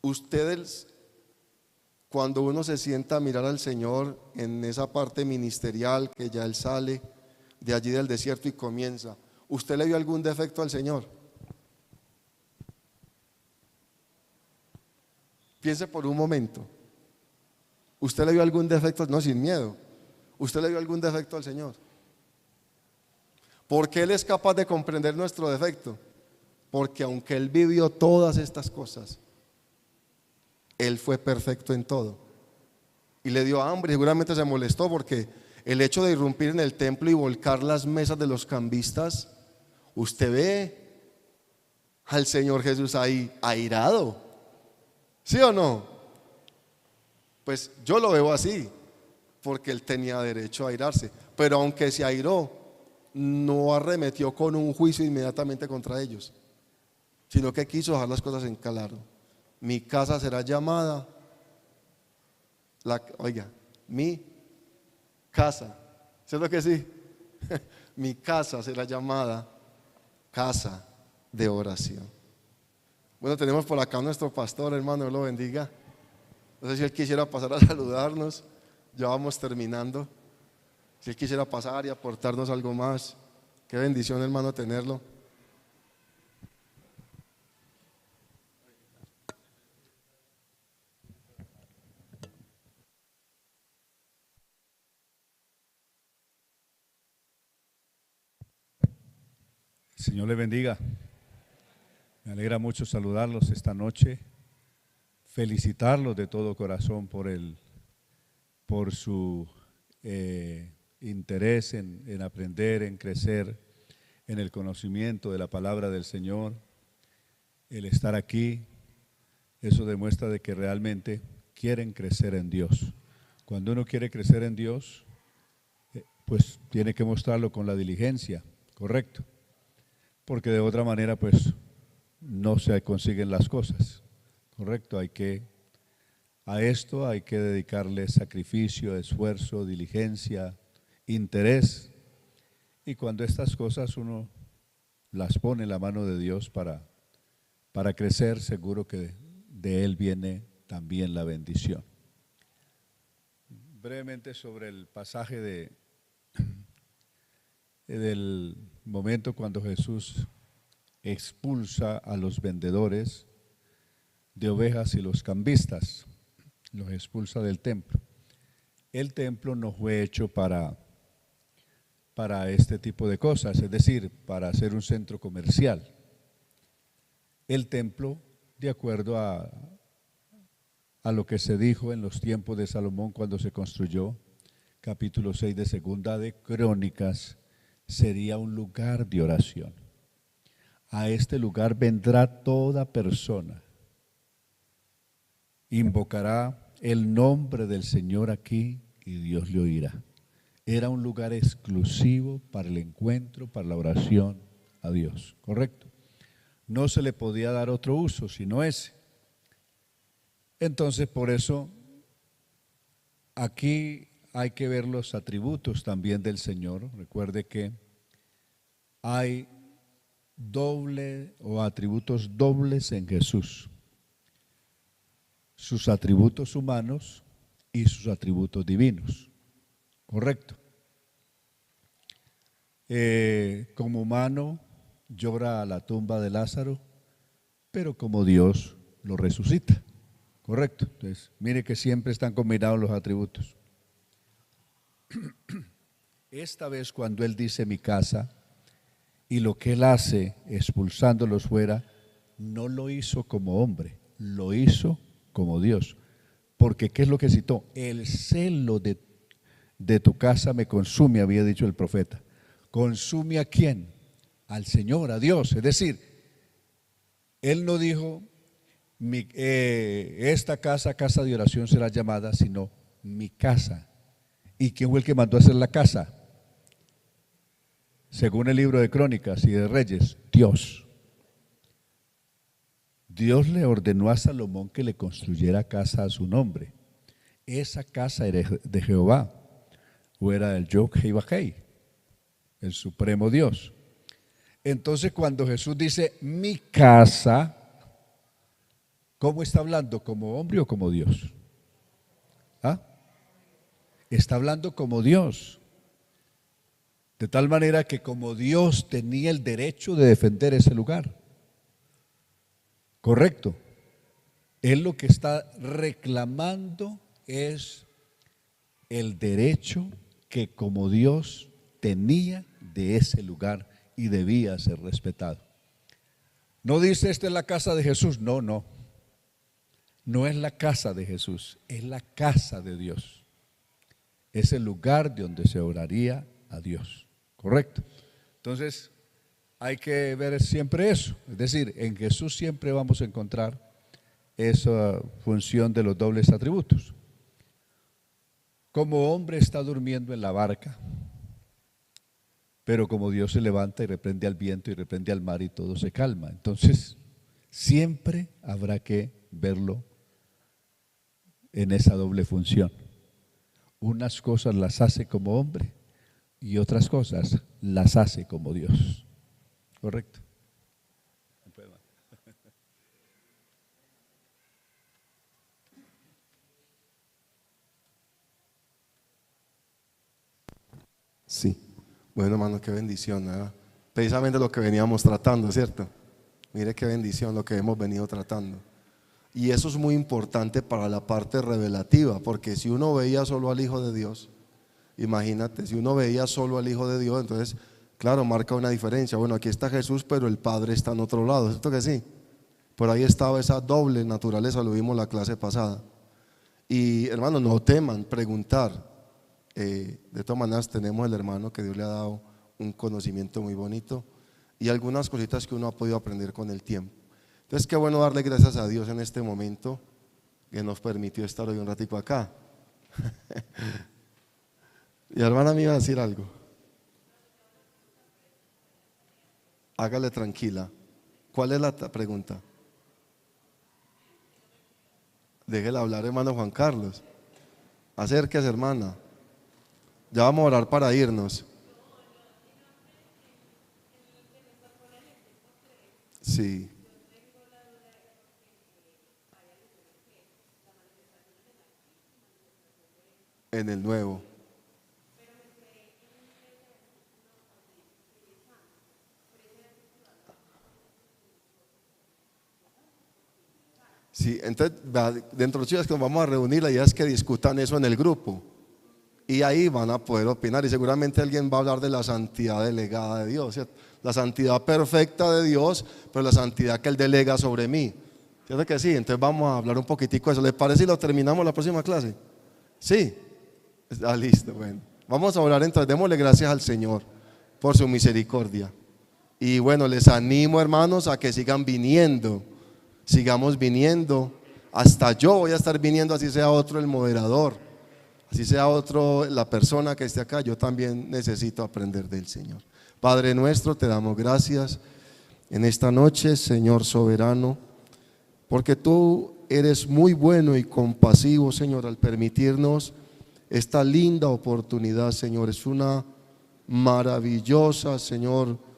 ustedes, cuando uno se sienta a mirar al Señor en esa parte ministerial que ya Él sale de allí del desierto y comienza, ¿usted le vio algún defecto al Señor? Piense por un momento. ¿Usted le vio algún defecto? No, sin miedo. ¿Usted le vio algún defecto al Señor? ¿Por qué Él es capaz de comprender nuestro defecto? Porque aunque Él vivió todas estas cosas, Él fue perfecto en todo. Y le dio hambre, seguramente se molestó porque el hecho de irrumpir en el templo y volcar las mesas de los cambistas, usted ve al Señor Jesús ahí airado, ¿sí o no? Pues yo lo veo así, porque Él tenía derecho a airarse, pero aunque se airó, no arremetió con un juicio inmediatamente contra ellos, sino que quiso dejar las cosas en claro. Mi casa será llamada, mi casa, ¿sabes lo que sí? Mi casa será llamada casa de oración. Bueno, tenemos por acá a nuestro pastor, hermano, Dios lo bendiga. No sé si él quisiera pasar a saludarnos, ya vamos terminando. Si él quisiera pasar y aportarnos algo más, qué bendición, hermano, tenerlo. Señor le bendiga. Me alegra mucho saludarlos esta noche, felicitarlos de todo corazón por su interés en aprender, en crecer en el conocimiento de la palabra del Señor. El estar aquí, eso demuestra de que realmente quieren crecer en Dios. Cuando uno quiere crecer en Dios, pues tiene que mostrarlo con la diligencia, correcto, porque de otra manera pues no se consiguen las cosas, correcto. A esto hay que dedicarle sacrificio, esfuerzo, diligencia, interés, y cuando estas cosas uno las pone en la mano de Dios para crecer, seguro que de Él viene también la bendición. Brevemente sobre el pasaje del momento cuando Jesús expulsa a los vendedores de ovejas y los cambistas, los expulsa del templo. El templo no fue hecho para este tipo de cosas, es decir, para ser un centro comercial. El templo, de acuerdo a lo que se dijo en los tiempos de Salomón cuando se construyó, capítulo 6 de Segunda de Crónicas, sería un lugar de oración. a este lugar vendrá toda persona, invocará el nombre del Señor aquí y Dios le oirá. Era un lugar exclusivo para el encuentro, para la oración a Dios, ¿correcto? No se le podía dar otro uso sino ese. Entonces, por eso, aquí hay que ver los atributos también del Señor. Recuerde que hay doble o atributos dobles en Jesús. Sus atributos humanos y sus atributos divinos. Correcto. Como humano llora a la tumba de Lázaro, pero como Dios lo resucita. Correcto. Entonces, mire que siempre están combinados los atributos. Esta vez cuando Él dice mi casa, y lo que Él hace expulsándolos fuera, no lo hizo como hombre, lo hizo como Dios. Porque ¿qué es lo que citó? El celo de tu casa me consume, había dicho el profeta. ¿Consume a quién? Al Señor, a Dios. Es decir, Él no dijo esta casa, casa de oración será llamada, sino mi casa. ¿Y quién fue el que mandó a hacer la casa? Según el libro de Crónicas y de Reyes, Dios. Dios le ordenó a Salomón que le construyera casa a su nombre. Esa casa era de Jehová, o era el Yod-Heh-Vah-Heh, el supremo Dios. Entonces, cuando Jesús dice mi casa, ¿cómo está hablando? ¿Como hombre o como Dios? ¿Ah? Está hablando como Dios. De tal manera que como Dios tenía el derecho de defender ese lugar. Correcto. Él lo que está reclamando es el derecho que como Dios tenía de ese lugar y debía ser respetado. No dice esta es la casa de Jesús, no, no. No es la casa de Jesús, es la casa de Dios. Es el lugar de donde se oraría a Dios. Correcto. Entonces, hay que ver siempre eso. Es decir, en Jesús siempre vamos a encontrar esa función de los dobles atributos. Como hombre está durmiendo en la barca, pero como Dios se levanta y reprende al viento y reprende al mar y todo se calma. Entonces, siempre habrá que verlo en esa doble función. Unas cosas las hace como hombre y otras cosas las hace como Dios. ¿Correcto? Sí. Bueno, hermano, qué bendición, ¿verdad? Precisamente lo que veníamos tratando, ¿cierto? Mire qué bendición lo que hemos venido tratando. Y eso es muy importante para la parte revelativa, porque si uno veía solo al Hijo de Dios, imagínate, si uno veía solo al Hijo de Dios, entonces, claro, marca una diferencia. Bueno, aquí está Jesús, pero el Padre está en otro lado, ¿cierto que sí? Por ahí estaba esa doble naturaleza, lo vimos la clase pasada. Y hermanos, no teman preguntar. De todas maneras tenemos el hermano que Dios le ha dado un conocimiento muy bonito y algunas cositas que uno ha podido aprender con el tiempo. Entonces qué bueno darle gracias a Dios en este momento que nos permitió estar hoy un ratico acá. Y la hermana me iba a decir algo. Hágale tranquila. ¿Cuál es la pregunta? Déjela hablar, hermano Juan Carlos. Acérquese, hermana. Ya vamos a orar para irnos. Sí. En el nuevo. Sí, entonces dentro de los chicos que nos vamos a reunir, la idea es que discutan eso en el grupo. Y ahí van a poder opinar y seguramente alguien va a hablar de la santidad delegada de Dios, ¿cierto? La santidad perfecta de Dios, pero la santidad que Él delega sobre mí. ¿Cierto que sí? Entonces vamos a hablar un poquitico de eso. ¿Les parece si lo terminamos la próxima clase? Sí. Está listo, bueno. Vamos a orar entonces, démosle gracias al Señor por su misericordia. Y bueno, les animo, hermanos, a que sigan viniendo, sigamos viniendo. Hasta yo voy a estar viniendo, así sea otro el moderador, así sea otro la persona que esté acá. Yo también necesito aprender del Señor. Padre nuestro, te damos gracias en esta noche, Señor soberano, porque tú eres muy bueno y compasivo, Señor, al permitirnos esta linda oportunidad, Señor. Es una maravillosa, Señor,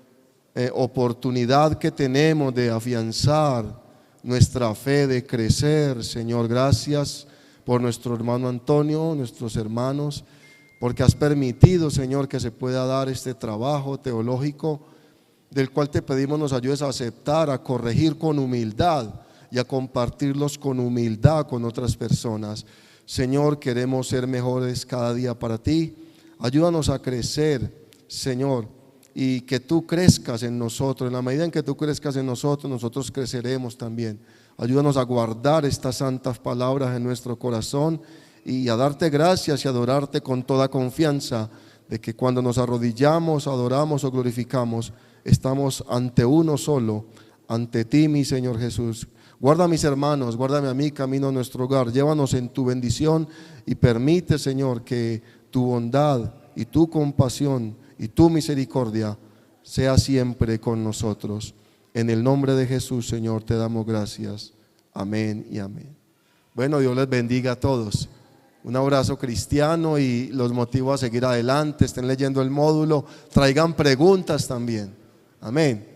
oportunidad que tenemos de afianzar nuestra fe, de crecer, Señor. Gracias por nuestro hermano Antonio, nuestros hermanos, porque has permitido, Señor, que se pueda dar este trabajo teológico, del cual te pedimos nos ayudes a aceptar, a corregir con humildad y a compartirlos con humildad con otras personas. Señor, queremos ser mejores cada día para ti. Ayúdanos a crecer, Señor, y que tú crezcas en nosotros. En la medida en que tú crezcas en nosotros, nosotros creceremos también. Ayúdanos a guardar estas santas palabras en nuestro corazón y a darte gracias y adorarte con toda confianza de que cuando nos arrodillamos, adoramos o glorificamos, estamos ante uno solo, ante ti, mi Señor Jesús. Guarda a mis hermanos, guárdame a mí, camino a nuestro hogar. Llévanos en tu bendición y permite, Señor, que tu bondad y tu compasión y tu misericordia sea siempre con nosotros. En el nombre de Jesús, Señor, te damos gracias. Amén y amén. Bueno, Dios les bendiga a todos. Un abrazo cristiano y los motivo a seguir adelante. Estén leyendo el módulo, traigan preguntas también. Amén.